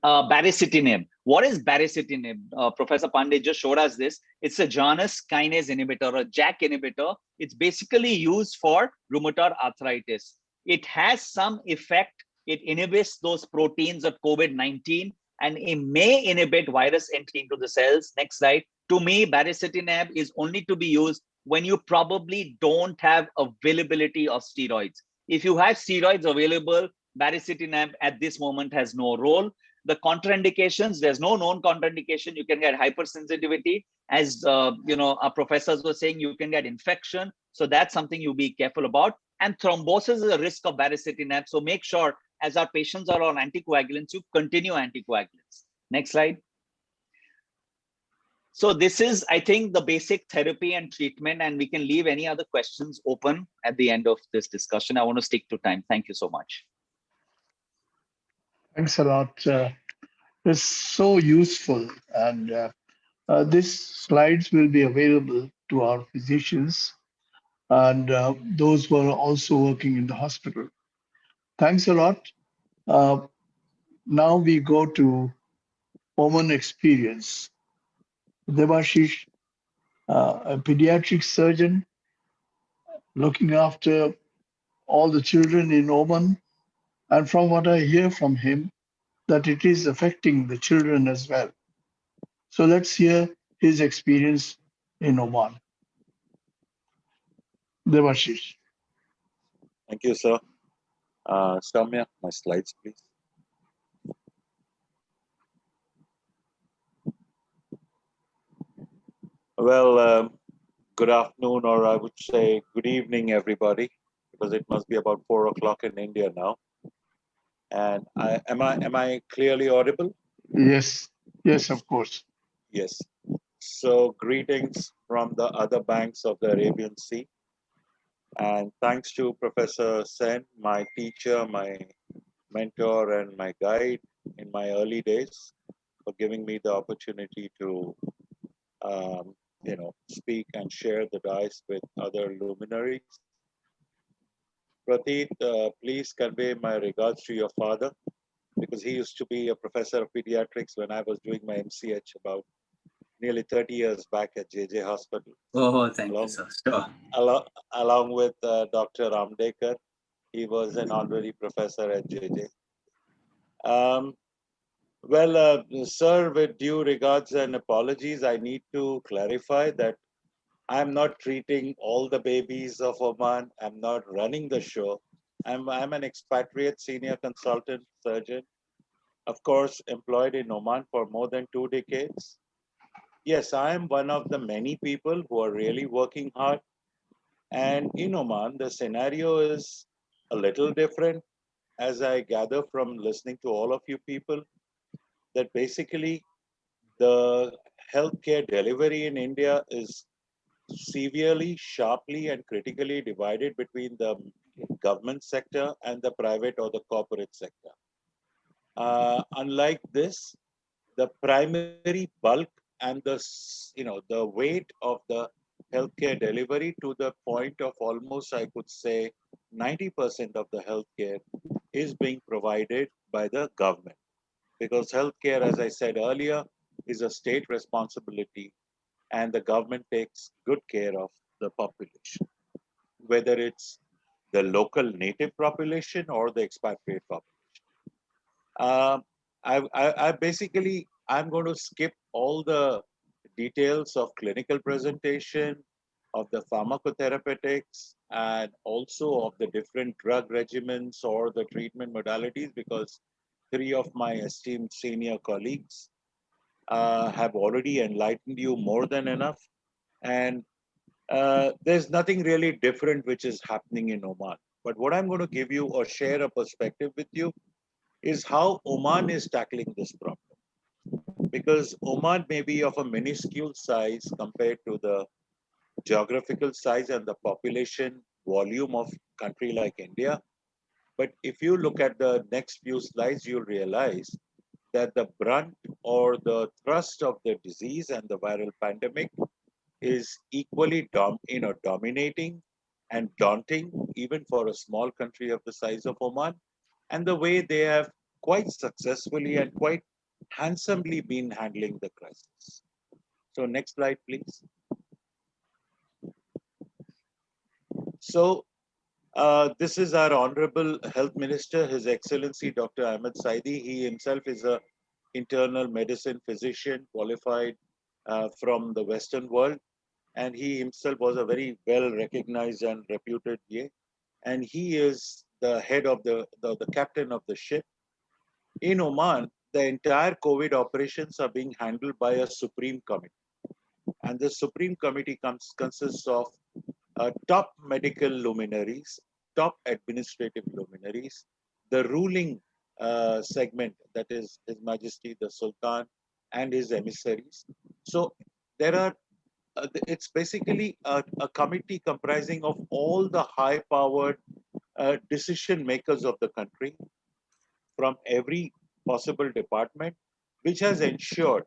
Baricitinib. What is baricitinib? Professor Pandey just showed us this. It's a Janus kinase inhibitor, a JAK inhibitor. It's basically used for rheumatoid arthritis. It has some effect. It inhibits those proteins of COVID-19, and it may inhibit virus entry into the cells. Next slide. To me, baricitinib is only to be used when you probably don't have availability of steroids. If you have steroids available, baricitinib at this moment has no role. The contraindications, there's no known contraindication. You can get hypersensitivity. As our professors were saying, you can get infection. So that's something you be careful about. And thrombosis is a risk of baricitinib. So make sure, as our patients are on anticoagulants, you continue anticoagulants. Next slide. So this is, I think, the basic therapy and treatment, and we can leave any other questions open at the end of this discussion. I want to stick to time. Thank you so much. Thanks a lot. It's so useful, and these slides will be available to our physicians and those who are also working in the hospital. Thanks a lot. Now we go to Oman experience. Debashish, a pediatric surgeon looking after all the children in Oman. And from what I hear from him, that it is affecting the children as well. So let's hear his experience in Oman. Debashish. Thank you, sir. Soumya, my slides, please. Well, good afternoon, or I would say good evening, everybody, because it must be about 4 o'clock in India now. And am I clearly audible? Yes, yes, of course. Yes. So greetings from the other banks of the Arabian Sea. And thanks to Professor Sen, my teacher, my mentor, and my guide in my early days, for giving me the opportunity to speak and share the dice with other luminaries. Pratit, please convey my regards to your father because he used to be a professor of pediatrics when I was doing my MCH about nearly 30 years back at JJ Hospital, Oh, thank you, along, sir. Sure. along with Dr. Ramdekar. He was an honorary professor at JJ. Um, sir, with due regards and apologies, I need to clarify that I'm not treating all the babies of Oman. I'm not running the show. I'm an expatriate senior consultant surgeon, of course, employed in Oman for more than 2 decades. Yes, I am one of the many people who are really working hard. And in Oman, the scenario is a little different, as I gather from listening to all of you people, that basically the healthcare delivery in India is severely, sharply, and critically divided between the government sector and the private or the corporate sector. Unlike this, the primary bulk and the weight of the healthcare delivery to the point of almost, I could say, 90% of the healthcare is being provided by the government, because healthcare, as I said earlier, is a state responsibility, and the government takes good care of the population, whether it's the local native population or the expatriate population. Um, I basically, I'm going to skip all the details of clinical presentation, of the pharmacotherapeutics, and also of the different drug regimens or the treatment modalities, because three of my esteemed senior colleagues have already enlightened you more than enough. And there's nothing really different which is happening in Oman. But what I'm going to give you or share a perspective with you is how Oman is tackling this problem. Because Oman may be of a minuscule size compared to the geographical size and the population volume of country like India. But if you look at the next few slides, you'll realize that the brunt or the thrust of the disease and the viral pandemic is equally dominating and daunting, even for a small country of the size of Oman, and the way they have quite successfully and quite handsomely been handling the crisis. So next slide, please. So this is our Honorable Health Minister, His Excellency Dr. Ahmed Saidi. He himself is a internal medicine physician qualified from the Western world, and he himself was a very well recognized and reputed PA. And he is the head of the captain of the ship. In Oman, the entire COVID operations are being handled by a Supreme Committee. And the Supreme Committee consists of top medical luminaries, top administrative luminaries, the ruling segment, that is His Majesty the Sultan and his emissaries. So there are, it's basically a committee comprising of all the high-powered decision makers of the country from every possible department, which has ensured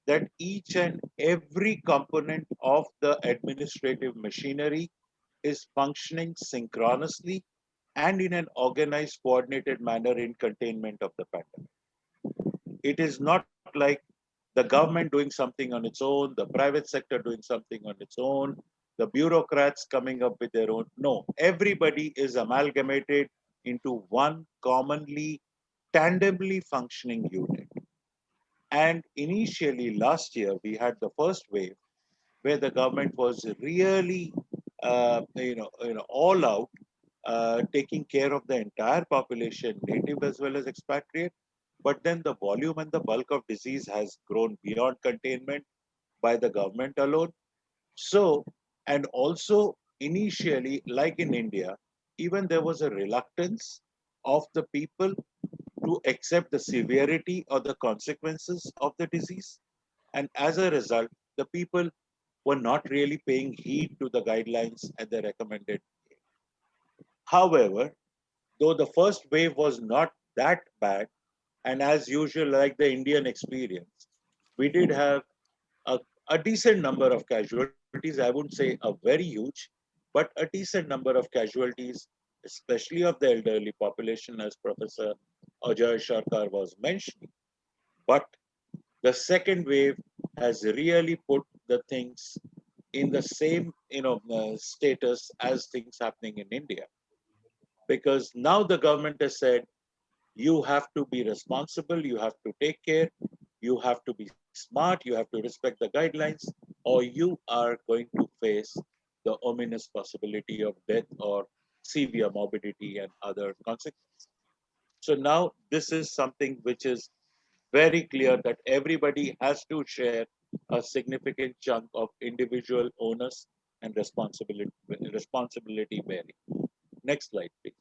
that each and every component of the administrative machinery is functioning synchronously and in an organized, coordinated manner in containment of the pandemic. It is not like the government doing something on its own, the private sector doing something on its own, the bureaucrats coming up with their own. No, everybody is amalgamated into one commonly, tandemly functioning unit. And initially last year, we had the first wave where the government was really, all out, taking care of the entire population, native as well as expatriate. But then the volume and the bulk of disease has grown beyond containment by the government alone. So, and also initially, like in India, even there was a reluctance of the people to accept the severity or the consequences of the disease. And as a result, the people were not really paying heed to the guidelines and the recommended. However, though the first wave was not that bad, and as usual, like the Indian experience, we did have a decent number of casualties. I wouldn't say a very huge, but a decent number of casualties especially of the elderly population, as Professor Ajay Sarkar was mentioning. But the second wave has really put the things in the same status as things happening in India, because now the government has said you have to be responsible, you have to take care, you have to be smart, you have to respect the guidelines, or you are going to face the ominous possibility of death or severe morbidity and other consequences. So now this is something which is very clear that everybody has to share a significant chunk of individual onus and responsibility bearing. Next slide, please.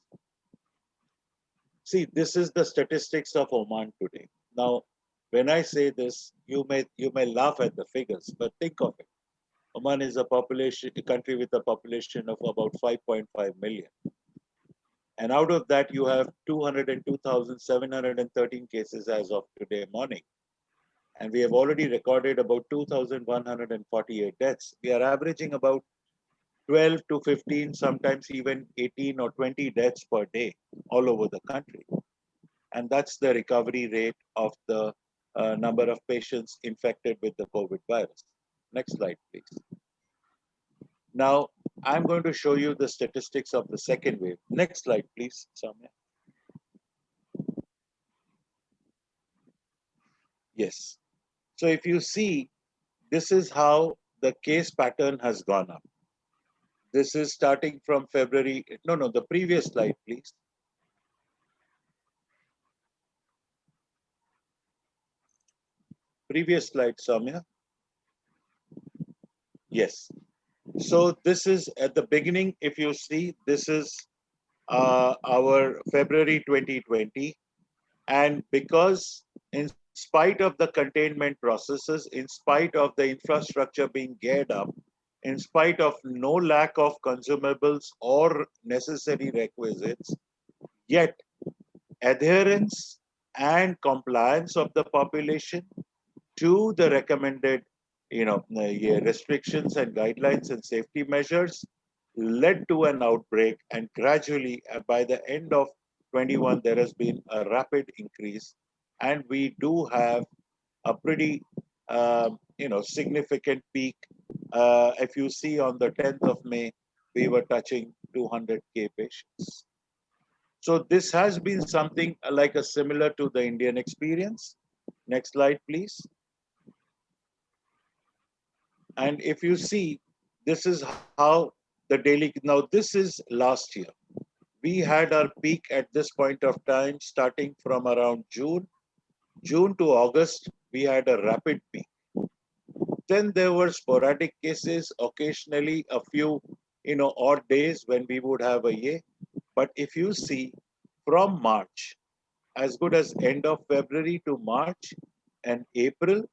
See, this is the statistics of Oman today. Now, when I say this, you may laugh at the figures, but think of it. Oman is a country with a population of about 5.5 million. And out of that, you have 202,713 cases as of today morning. And we have already recorded about 2,148 deaths. We are averaging about 12 to 15, sometimes even 18 or 20 deaths per day all over the country. And that's the recovery rate of the number of patients infected with the COVID virus. Next slide, please. Now, I'm going to show you the statistics of the second wave. Next slide, please, Samya. Yes. So if you see, this is how the case pattern has gone up. This is starting from February. No, the previous slide, please. Previous slide, Samya. Yes. So this is at the beginning, if you see, this is our February 2020. And because in spite of the containment processes, in spite of the infrastructure being geared up, in spite of no lack of consumables or necessary requisites, yet adherence and compliance of the population to the recommended restrictions and guidelines and safety measures led to an outbreak, and gradually by the end of 21 there has been a rapid increase, and we do have a pretty significant peak. If you see, on the 10th of May we were touching 200k patients. So this has been something like a similar to the Indian experience. Next slide, please. And if you see, this is how the daily, now this is last year. We had our peak at this point of time starting from around June to August, we had a rapid peak. Then there were sporadic cases, occasionally a few, odd days when we would have a year. But if you see, from March, as good as end of February to March and April,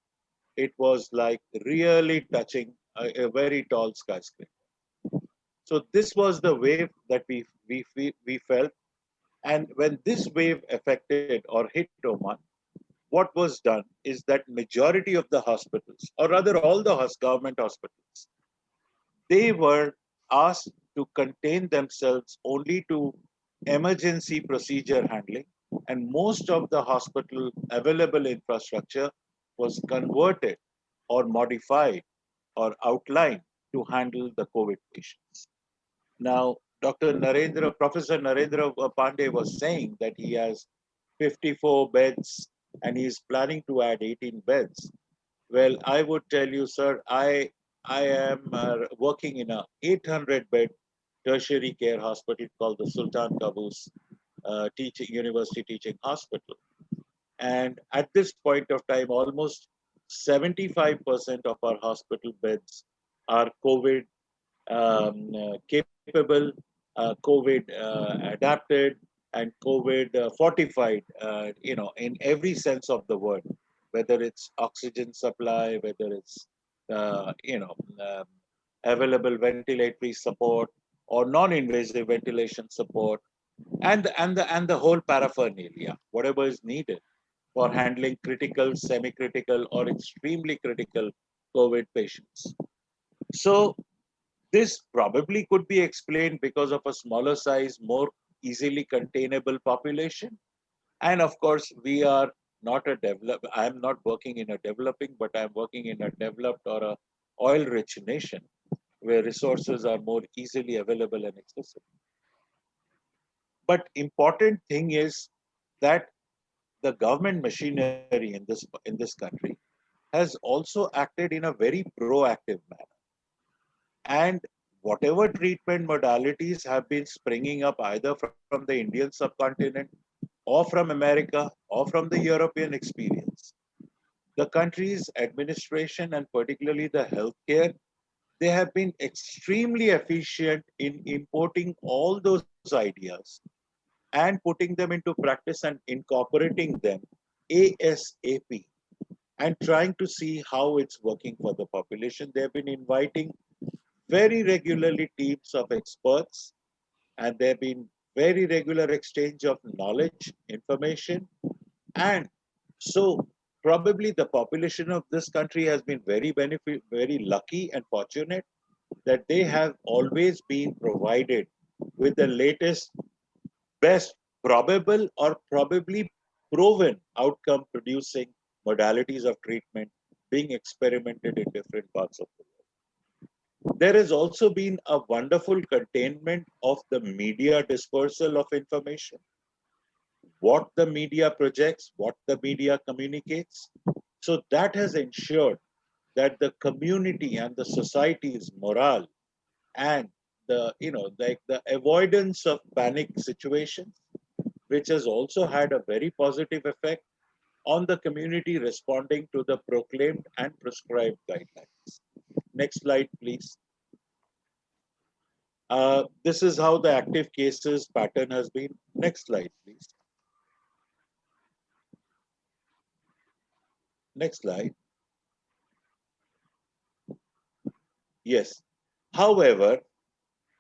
it was like really touching a very tall skyscraper. So this was the wave that we felt. And when this wave affected or hit Oman, what was done is that majority of the hospitals, or rather all the government hospitals, they were asked to contain themselves only to emergency procedure handling, and most of the hospital available infrastructure was converted or modified or outlined to handle the COVID patients. Now, Professor Narendra Pandey was saying that he has 54 beds and he is planning to add 18 beds. Well, I would tell you, sir, I am working in a 800-bed tertiary care hospital called the Sultan Qaboos University Teaching Hospital. And at this point of time, almost 75% of our hospital beds are COVID capable, COVID adapted, and COVID fortified, in every sense of the word, whether it's oxygen supply, whether it's, available ventilatory support or non-invasive ventilation support, and the whole paraphernalia, whatever is needed for handling critical, semi-critical, or extremely critical COVID patients. So This probably could be explained because of a smaller size, more easily containable population. And of course, we are not a develop. I am not working in a developing, but I am working in a developed or a oil-rich nation where resources are more easily available and accessible. But important thing is that the government machinery in this country has also acted in a very proactive manner. And whatever treatment modalities have been springing up either from the Indian subcontinent or from America or from the European experience, the country's administration and particularly the healthcare, they have been extremely efficient in importing all those ideas and putting them into practice and incorporating them ASAP and trying to see how it's working for the population. They've been inviting very regularly teams of experts, and there have been very regular exchange of knowledge, information, and so probably the population of this country has been very lucky and fortunate that they have always been provided with the latest, best probable or probably proven outcome producing modalities of treatment being experimented in different parts of the world. There has also been a wonderful containment of the media dispersal of information, what the media projects, what the media communicates. So that has ensured that the community and the society's morale and the avoidance of panic situations, which has also had a very positive effect on the community responding to the proclaimed and prescribed guidelines. Next slide, please. This is how the active cases pattern has been. Next slide, please. Next slide. Yes. However,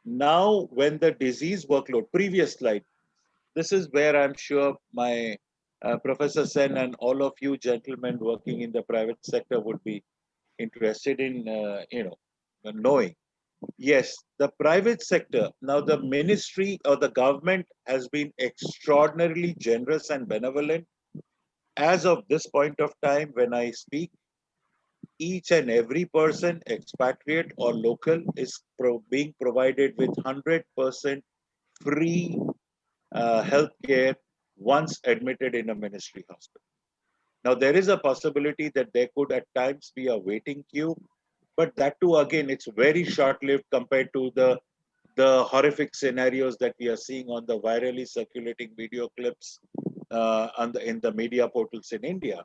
now when the disease workload, previous slide, this is where I'm sure my Professor Sen and all of you gentlemen working in the private sector would be interested in, knowing. Yes, the private sector, now the ministry or the government has been extraordinarily generous and benevolent. As of this point of time, when I speak, each and every person, expatriate or local, is being provided with 100% free healthcare once admitted in a ministry hospital. Now, there is a possibility that there could at times be a waiting queue, but that too, again, it's very short-lived compared to the horrific scenarios that we are seeing on the virally circulating video clips in the media portals in India.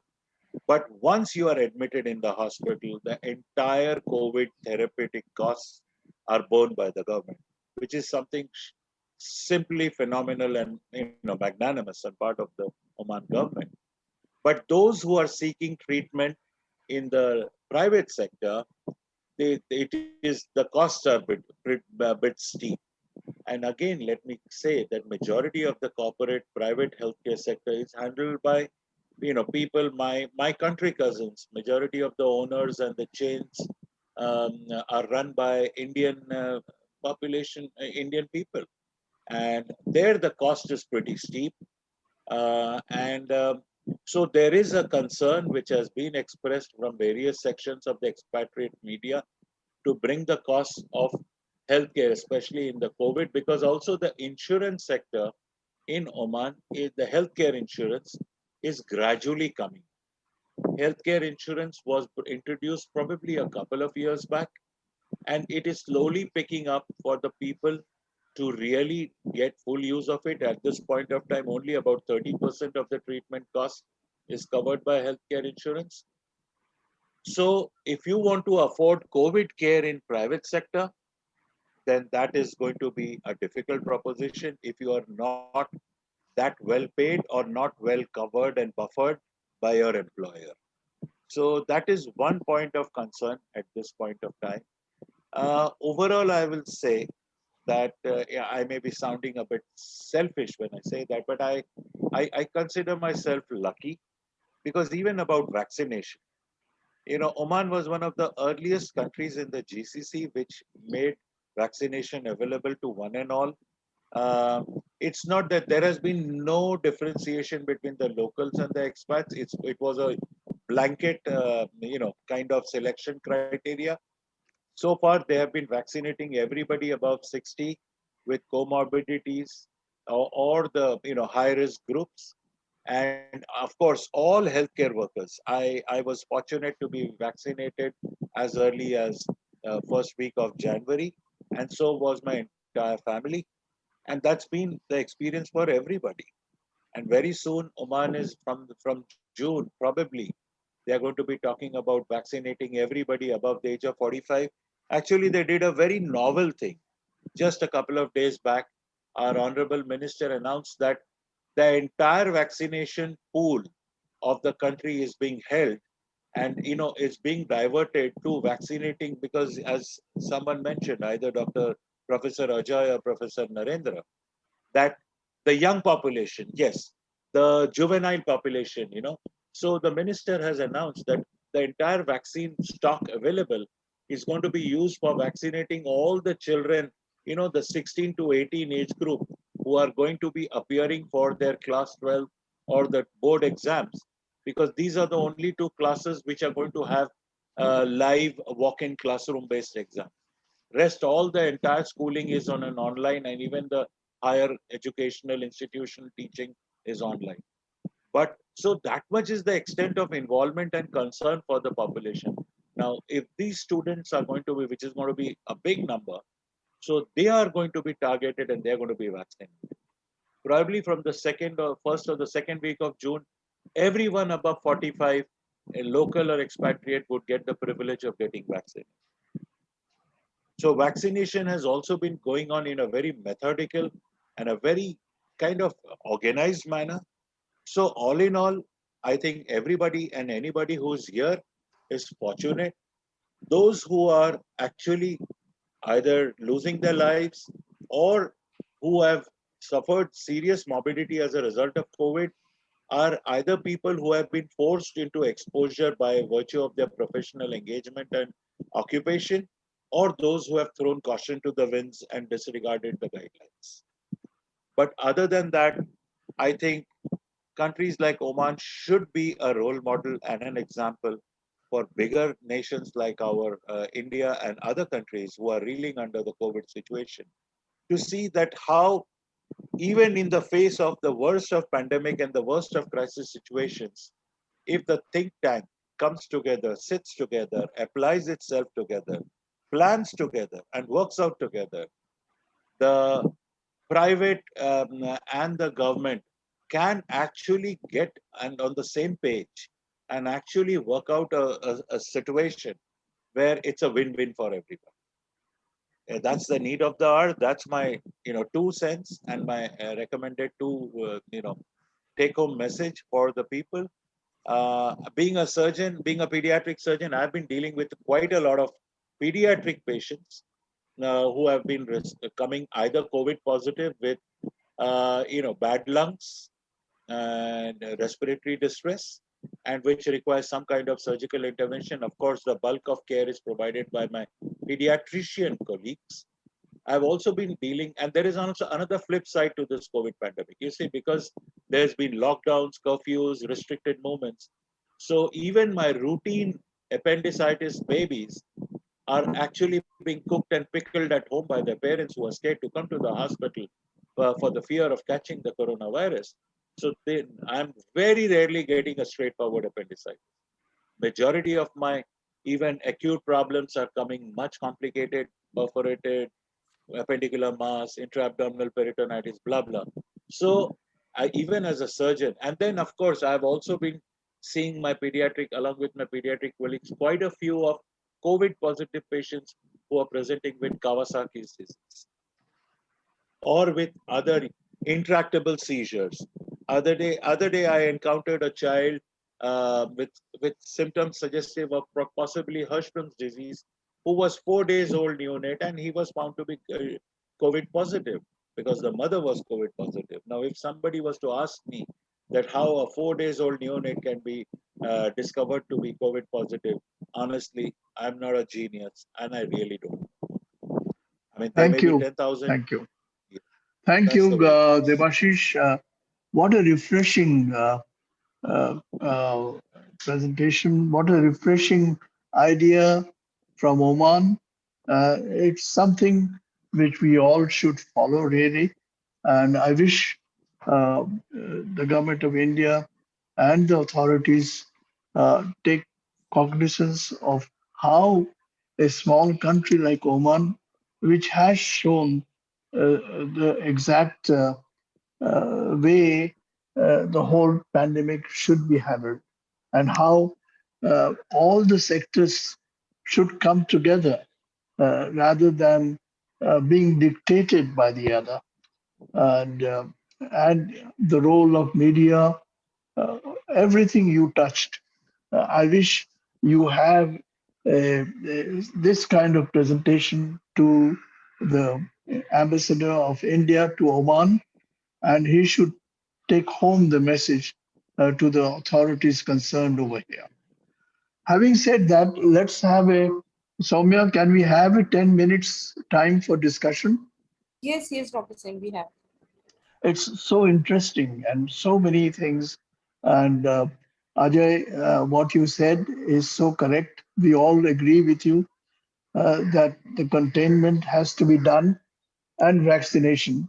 But once you are admitted in the hospital, the entire COVID therapeutic costs are borne by the government, which is something simply phenomenal and magnanimous on part of the Oman government. But those who are seeking treatment in the private sector, the costs are a bit steep. And again, let me say that majority of the corporate private healthcare sector is handled by people, my country cousins. Majority of the owners and the chains are run by Indian people, and there the cost is pretty steep. And so there is a concern which has been expressed from various sections of the expatriate media to bring the cost of healthcare, especially in the COVID, because also the insurance sector in Oman, the healthcare insurance is gradually coming. Healthcare insurance was introduced probably a couple of years back, and it is slowly picking up for the people to really get full use of it. At this point of time, only about 30% of the treatment cost is covered by healthcare insurance. So if you want to afford COVID care in private sector, then that is going to be a difficult proposition if you are not that well paid or not well covered and buffered by your employer. So that is one point of concern at this point of time. Overall, I will say that yeah, I may be sounding a bit selfish when I say that, but I consider myself lucky because even about vaccination, Oman was one of the earliest countries in the GCC which made vaccination available to one and all. Uh, it's not that there has been no differentiation between the locals and the expats. It was a blanket, kind of selection criteria. So far, they have been vaccinating everybody above 60 with comorbidities or the high risk groups, and of course all healthcare workers. I was fortunate to be vaccinated as early as first week of January, and so was my entire family, and that's been the experience for everybody. And very soon, Oman is from June probably they are going to be talking about vaccinating everybody above the age of 45. Actually, they did a very novel thing. Just a couple of days back, our honorable minister announced that the entire vaccination pool of the country is being held, and is being diverted to vaccinating, because as someone mentioned, either Dr. Professor Ajay or Professor Narendra, that the young population, yes, the juvenile population, So the minister has announced that the entire vaccine stock available is going to be used for vaccinating all the children, the 16 to 18 age group who are going to be appearing for their class 12 or the board exams, because these are the only two classes which are going to have live walk-in classroom based exam. Rest, all the entire schooling is on an online, and even the higher educational institutional teaching is online. But so that much is the extent of involvement and concern for the population. Now, if these students are going to be, which is going to be a big number, so they are going to be targeted and they're going to be vaccinated. Probably from the second or first or the second week of June, everyone above 45, a local or expatriate, would get the privilege of getting vaccinated. So vaccination has also been going on in a very methodical and a very kind of organized manner. So all in all, I think everybody and anybody who's here is fortunate. Those who are actually either losing their lives or who have suffered serious morbidity as a result of COVID are either people who have been forced into exposure by virtue of their professional engagement and occupation, or those who have thrown caution to the winds and disregarded the guidelines. But other than that, I think countries like Oman should be a role model and an example for bigger nations like our India and other countries who are reeling under the COVID situation, to see that how even in the face of the worst of pandemic and the worst of crisis situations, if the think tank comes together, sits together, applies itself together, plans together, and works out together, the private and the government can actually get and on the same page and actually work out a situation where it's a win-win for everybody. That's the need of the hour. That's my 2 cents and my recommended take-home message for the people. Being a surgeon, being a pediatric surgeon, I've been dealing with quite a lot of pediatric patients who have been coming either COVID positive with bad lungs and respiratory distress, and which requires some kind of surgical intervention. Of course, the bulk of care is provided by my pediatrician colleagues. I've also been dealing, and there is also another flip side to this COVID pandemic. You see, because there's been lockdowns, curfews, restricted movements. So even my routine appendicitis babies are actually being cooked and pickled at home by their parents who are scared to come to the hospital for the fear of catching the coronavirus. So I'm very rarely getting a straightforward appendicitis. Majority of my even acute problems are coming much complicated, perforated, appendicular mass, intra-abdominal peritonitis, blah, blah. So even as a surgeon, and then of course, I've also been seeing my pediatric, along with my pediatric colleagues, quite a few of COVID positive patients who are presenting with Kawasaki's disease or with other intractable seizures. Other day I encountered a child with symptoms suggestive of possibly Hirschsprung's disease, who was 4 days old neonate, and he was found to be COVID positive because the mother was COVID positive. Now, if somebody was to ask me that how a 4 days old neonate can be discovered to be COVID positive, honestly, I'm not a genius, and I really don't. I mean, there may Thank be you. 10,000. Thank you. Thank That's you, the way it is. Debashish. What a refreshing uh, uh, presentation. What a refreshing idea from Oman. It's something which we all should follow, really. And I wish the government of India and the authorities take cognizance of how a small country like Oman, which has shown the exact way the whole pandemic should be handled, and how all the sectors should come together rather than being dictated by the other. And the role of media, uh, everything you touched. I wish you have this kind of presentation to the ambassador of India to Oman, and he should take home the message to the authorities concerned over here. Having said that, let's have a Soumya, can we have a 10 minutes time for discussion? Yes, yes, Dr. Sen, we have. It's so interesting and so many things. And Ajay, what you said is so correct. We all agree with you that the containment has to be done and vaccination.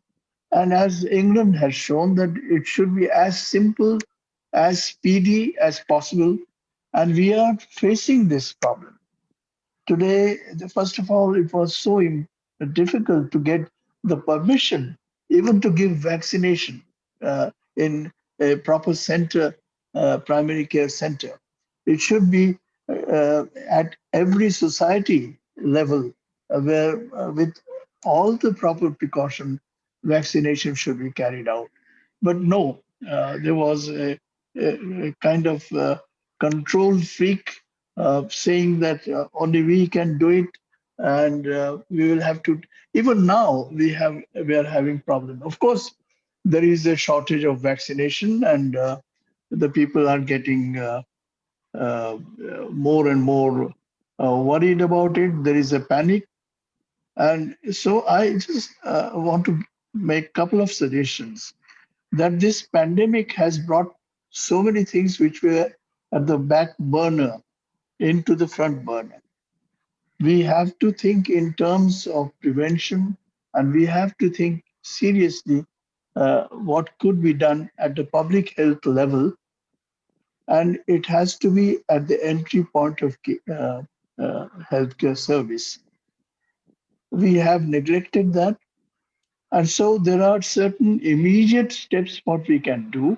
And as England has shown that it should be as simple, as speedy as possible. And we are facing this problem. Today, first of all, it was so difficult to get the permission, even to give vaccination in a proper center, primary care center. It should be at every society level where, with all the proper precaution, vaccination should be carried out. But no, there was a kind of control freak saying that only we can do it, and we will have to. Even now, we are having problem. Of course, there is a shortage of vaccination, and the people are getting uh, more and more worried about it. There is a panic, and so I just want to make a couple of suggestions that this pandemic has brought so many things which were at the back burner into the front burner. We have to think in terms of prevention, and we have to think seriously what could be done at the public health level, and it has to be at the entry point of healthcare service. We have neglected that, and so there are certain immediate steps what we can do.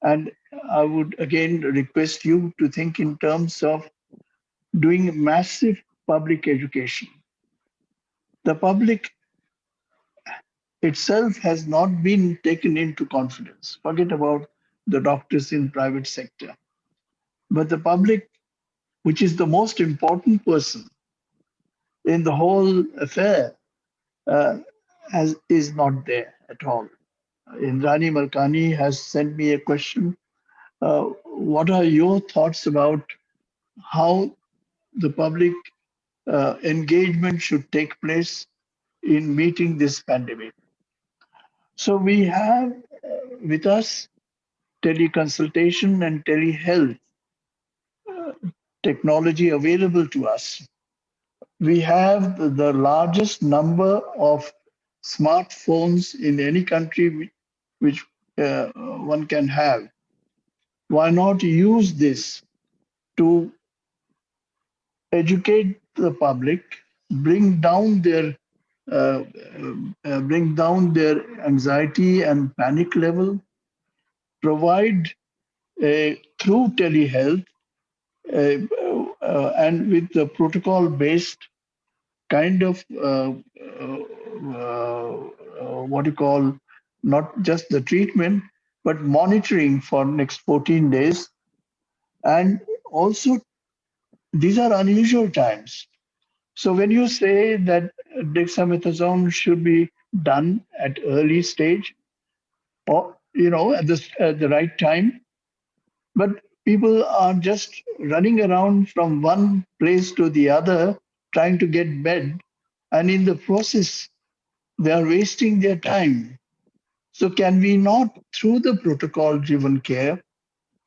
And I would again request you to think in terms of doing massive public education. The public itself has not been taken into confidence. Forget about the doctors in private sector. But the public, which is the most important person in the whole affair, uh, is not there at all. Indrani Malkani has sent me a question. What are your thoughts about how the public engagement should take place in meeting this pandemic? So we have with us teleconsultation and telehealth technology available to us. We have the largest number of smartphones in any country which one can have. Why not use this to educate the public, bring down their bring down their anxiety and panic level, provide through telehealth and with the protocol based kind of what you call not just the treatment but monitoring for next 14 days. And also these are unusual times, so when you say that dexamethasone should be done at early stage, or at the right time, but people are just running around from one place to the other trying to get bed, And in the process, they are wasting their time. So can we not, through the protocol-driven care,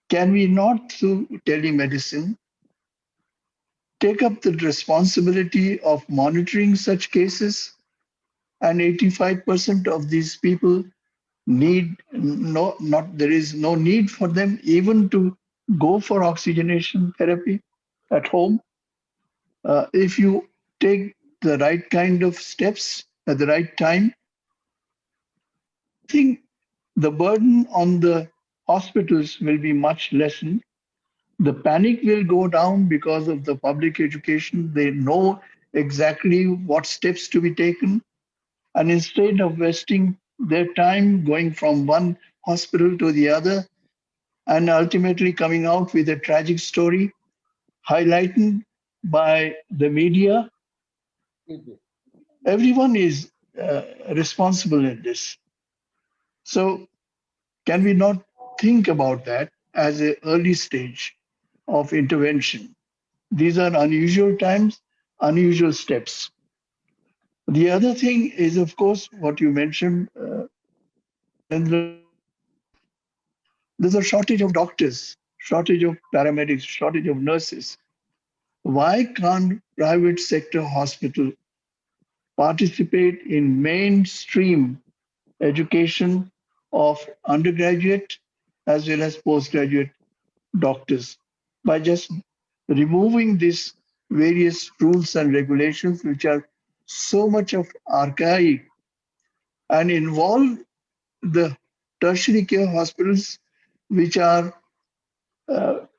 can we not, through telemedicine, take up the responsibility of monitoring such cases? And 85% of these people need there is no need for them even to go for oxygenation therapy at home. If you take the right kind of steps at the right time, I think the burden on the hospitals will be much lessened. The panic will go down because of the public education. They know exactly what steps to be taken. And instead of wasting their time going from one hospital to the other and ultimately coming out with a tragic story highlighted by the media, everyone is responsible in this. So, can we not think about that as an early stage of intervention? These are unusual times, unusual steps. The other thing is, of course, what you mentioned, Narendra, there's a shortage of doctors, shortage of paramedics, shortage of nurses. Why can't private sector hospital participate in mainstream education of undergraduate as well as postgraduate doctors by just removing these various rules and regulations which are so much of archaic and involve the tertiary care hospitals which are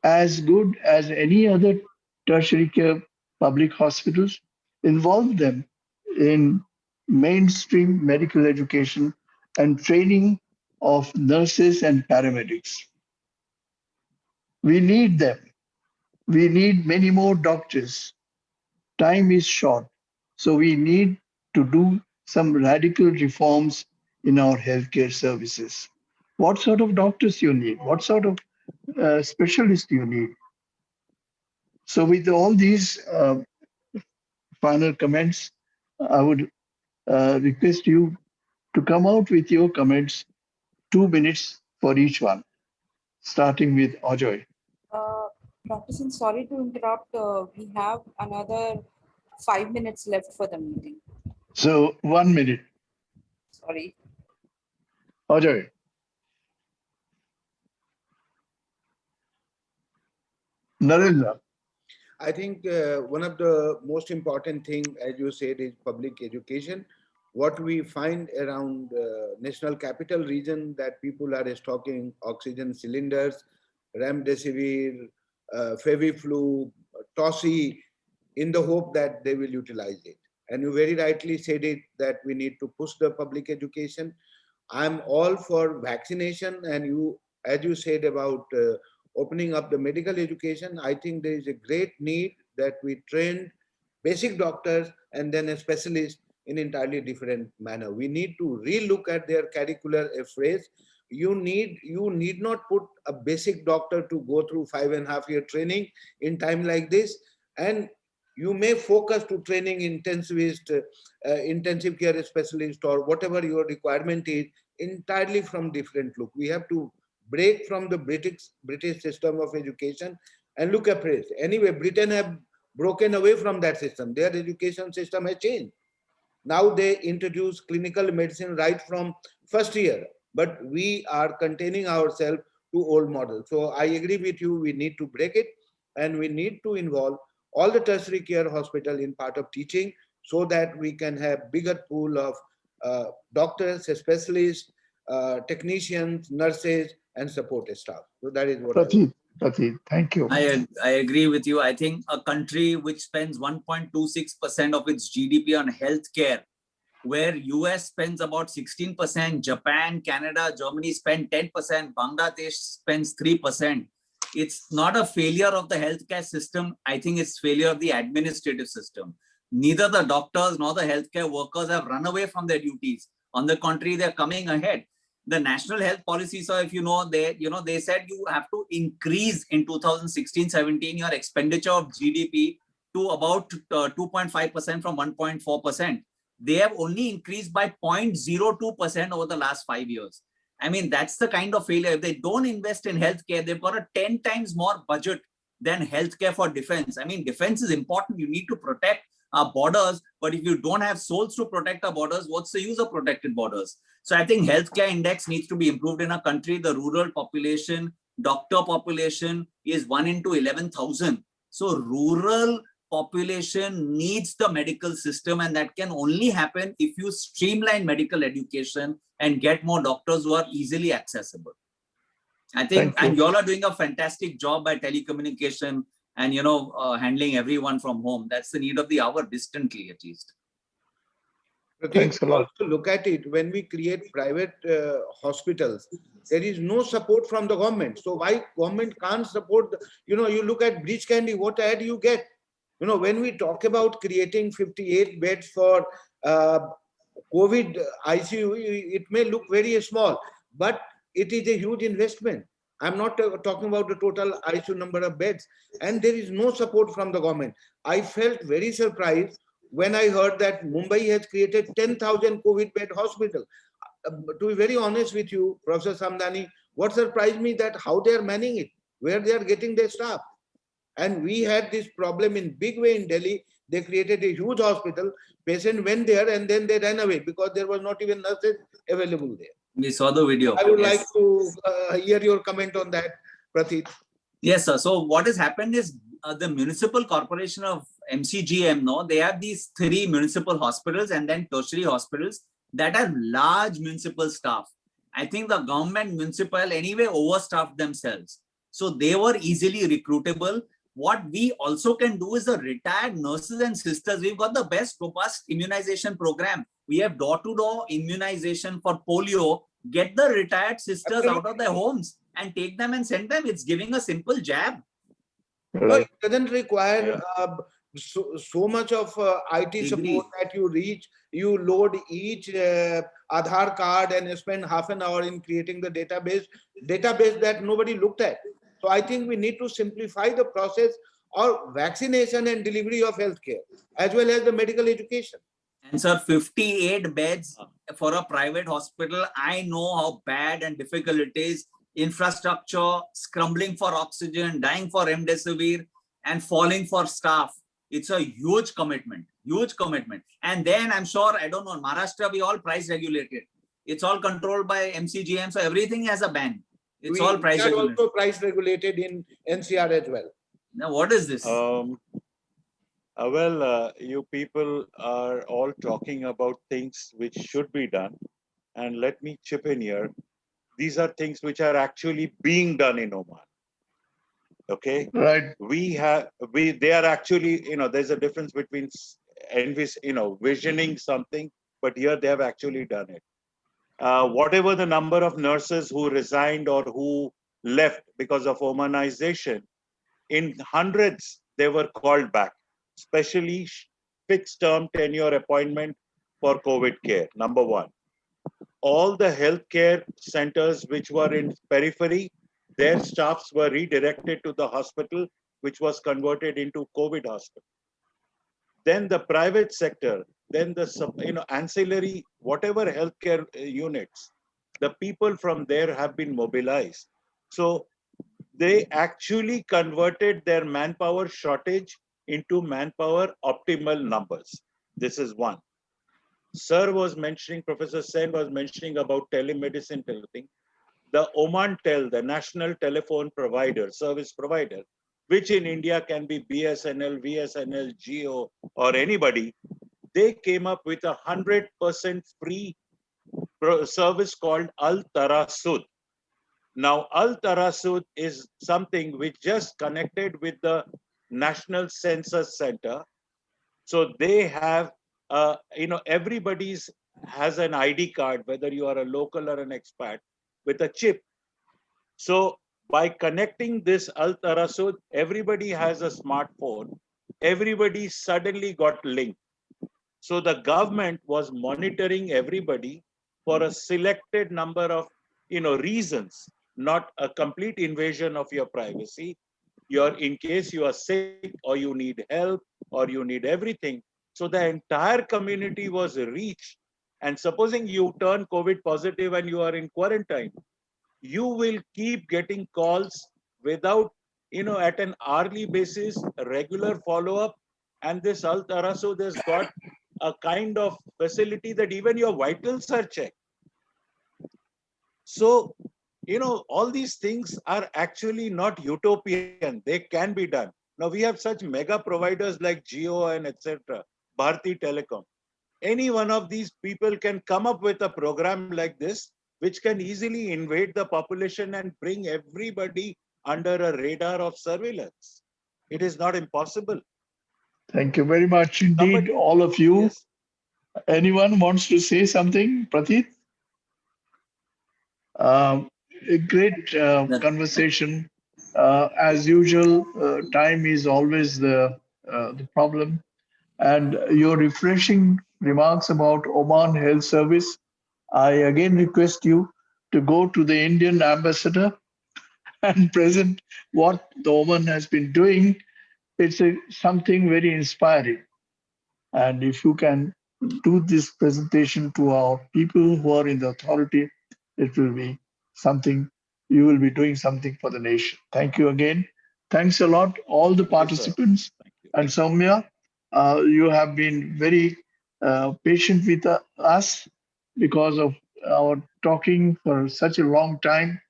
as good as any other tertiary care public hospitals, involve them in mainstream medical education and training of nurses and paramedics. We need them. We need many more doctors. Time is short. So we need to do some radical reforms in our healthcare services. What sort of doctors you need? What sort of specialists you need? So with all these final comments, I would request you to come out with your comments, 2 minutes for each one, starting with Ajay. Dr. Singh, sorry to interrupt. We have another 5 minutes left for the meeting. So 1 minute. Sorry. Ajay. Narendra. I think one of the most important thing, as you said, is public education. What we find around national capital region that people are stocking oxygen cylinders, remdesivir, Feviflu, Tossi, in the hope that they will utilize it. And you very rightly said it that we need to push the public education. I'm all for vaccination, and you, as you said about opening up the medical education, I think there is a great need that we train basic doctors and then a specialist in entirely different manner. We need to relook at their curricular phrase. You need not put a basic doctor to go through 5.5 year training in time like this, and you may focus to training intensivist, intensive care specialist, or whatever your requirement is, entirely from different look. We have to break from the British system of education and look at it. Anyway, Britain have broken away from that system. Their education system has changed. Now they introduce clinical medicine right from first year, but we are containing ourselves to old models. So I agree with you, we need to break it, and we need to involve all the tertiary care hospital in part of teaching so that we can have bigger pool of doctors, specialists, technicians, nurses, and support staff. So that is what I would. Pratit, thank you. I agree with you. I think a country which spends 1.26% of its GDP on healthcare, where US spends about 16%, Japan, Canada, Germany spend 10%, Bangladesh spends 3%. It's not a failure of the healthcare system. I think it's failure of the administrative system. Neither the doctors nor the healthcare workers have run away from their duties. On the contrary, they're coming ahead. The national health policy, so if you know, they said you have to increase in 2016-17 your expenditure of GDP to about 2.5% from 1.4%. They have only increased by 0.02% over the last 5 years. I mean, that's the kind of failure. If they don't invest in healthcare, they've got a 10 times more budget than healthcare for defense. I mean, defense is important. You need to protect our borders, but if you don't have souls to protect our borders, what's the use of protected borders? So I think healthcare index needs to be improved in our country. The rural population, doctor population is 1 into 11,000. So rural population needs the medical system, and that can only happen if you streamline medical education and get more doctors who are easily accessible. I think, and you all are doing a fantastic job by telecommunication and, you know, handling everyone from home. That's the need of the hour, distantly at least. Thanks a lot. Also look at it, when we create private hospitals, there is no support from the government. So why government can't support, you know, you look at Breach Candy, what ad you get? You know, when we talk about creating 58 beds for COVID ICU, it may look very small, but it is a huge investment. I'm not talking about the total ICU number of beds, and there is no support from the government. I felt very surprised when I heard that Mumbai has created 10,000 COVID bed hospital. To be very honest with you, Professor Samdhani, what surprised me that how they are manning it, where they are getting their staff. And we had this problem in big way in Delhi. They created a huge hospital. Patient went there and then they ran away because there was not even nurses available there. We saw the video. I would like to hear your comment on that, Pratit. Yes, sir. So what has happened is the municipal corporation of MCGM, no, they have these 3 municipal hospitals and then tertiary hospitals that have large municipal staff. I think the government municipal anyway overstaffed themselves. So they were easily recruitable. What we also can do is the retired nurses and sisters. We've got the best robust immunization program. We have door-to-door immunization for polio. Get the retired sisters out of their homes and take them and send them. It's giving a simple jab. No, it doesn't require so much of IT support that you reach. You load each Aadhaar card and spend half an hour in creating the database that nobody looked at. So I think we need to simplify the process of vaccination and delivery of healthcare, as well as the medical education. And sir, 58 beds for a private hospital. I know how bad and difficult it is. Infrastructure, scrambling for oxygen, dying for remdesivir, and falling for staff. It's a huge commitment, huge commitment. And then I'm sure, I don't know, in Maharashtra, we all price regulated. It's all controlled by MCGM. So everything has a ban. It's all price regulated. Also price regulated in NCR as well. Now, what is this? You people are all talking about things which should be done. And let me chip in here. These are things which are actually being done in Oman. Okay. Right. They are actually, you know, there's a difference between, visioning something, but here they have actually done it. Whatever the number of nurses who resigned or who left because of Omanization, in hundreds, they were called back, especially fixed term tenure appointment for COVID care, number 1. All the healthcare centers which were in periphery, their staffs were redirected to the hospital, which was converted into COVID hospital. Then the private sector, then the ancillary, whatever healthcare units, the people from there have been mobilized. So they actually converted their manpower shortage into manpower optimal numbers. This is one. Sir was mentioning, Professor Sen was mentioning about telemedicine thing. The Oman Tel, the national telephone provider, service provider, which in India can be BSNL, VSNL, Jio, or anybody, they came up with 100% free service called Al Tarasud. Now, Al Tarasud is something which just connected with the National Census Center. So they have, everybody's has an ID card, whether you are a local or an expat, with a chip. So by connecting this Al Tarasud, everybody has a smartphone. Everybody suddenly got linked. So the government was monitoring everybody for a selected number of reasons, not a complete invasion of your privacy. in case you are sick or you need help or you need everything. So the entire community was reached. And supposing you turn COVID positive and you are in quarantine, you will keep getting calls without, at an hourly basis, regular follow-up. And this Al Taraso, there's got a kind of facility that even your vitals are checked. So, all these things are actually not utopian. They can be done. Now we have such mega providers like Jio and etc., Bharti Telecom. Any one of these people can come up with a program like this, which can easily invade the population and bring everybody under a radar of surveillance. It is not impossible. Thank you very much indeed, Somebody, all of you. yes, Anyone wants to say something? Pratit? A great conversation. As usual, time is always the problem. And your refreshing remarks about Oman Health Service, I again request you to go to the Indian ambassador and present what the Oman has been doing. It's something very inspiring. And if you can do this presentation to our people who are in the authority, it will be something, you will be doing something for the nation. Thank you again. Thanks a lot, all the thank you, sir. participants. Thank you. And Soumya, you have been very patient with us because of our talking for such a long time,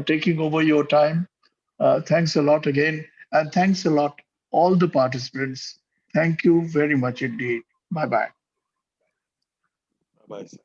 taking over your time. Thanks a lot again. And thanks a lot, all the participants. Thank you very much indeed. Bye bye. Bye, sir.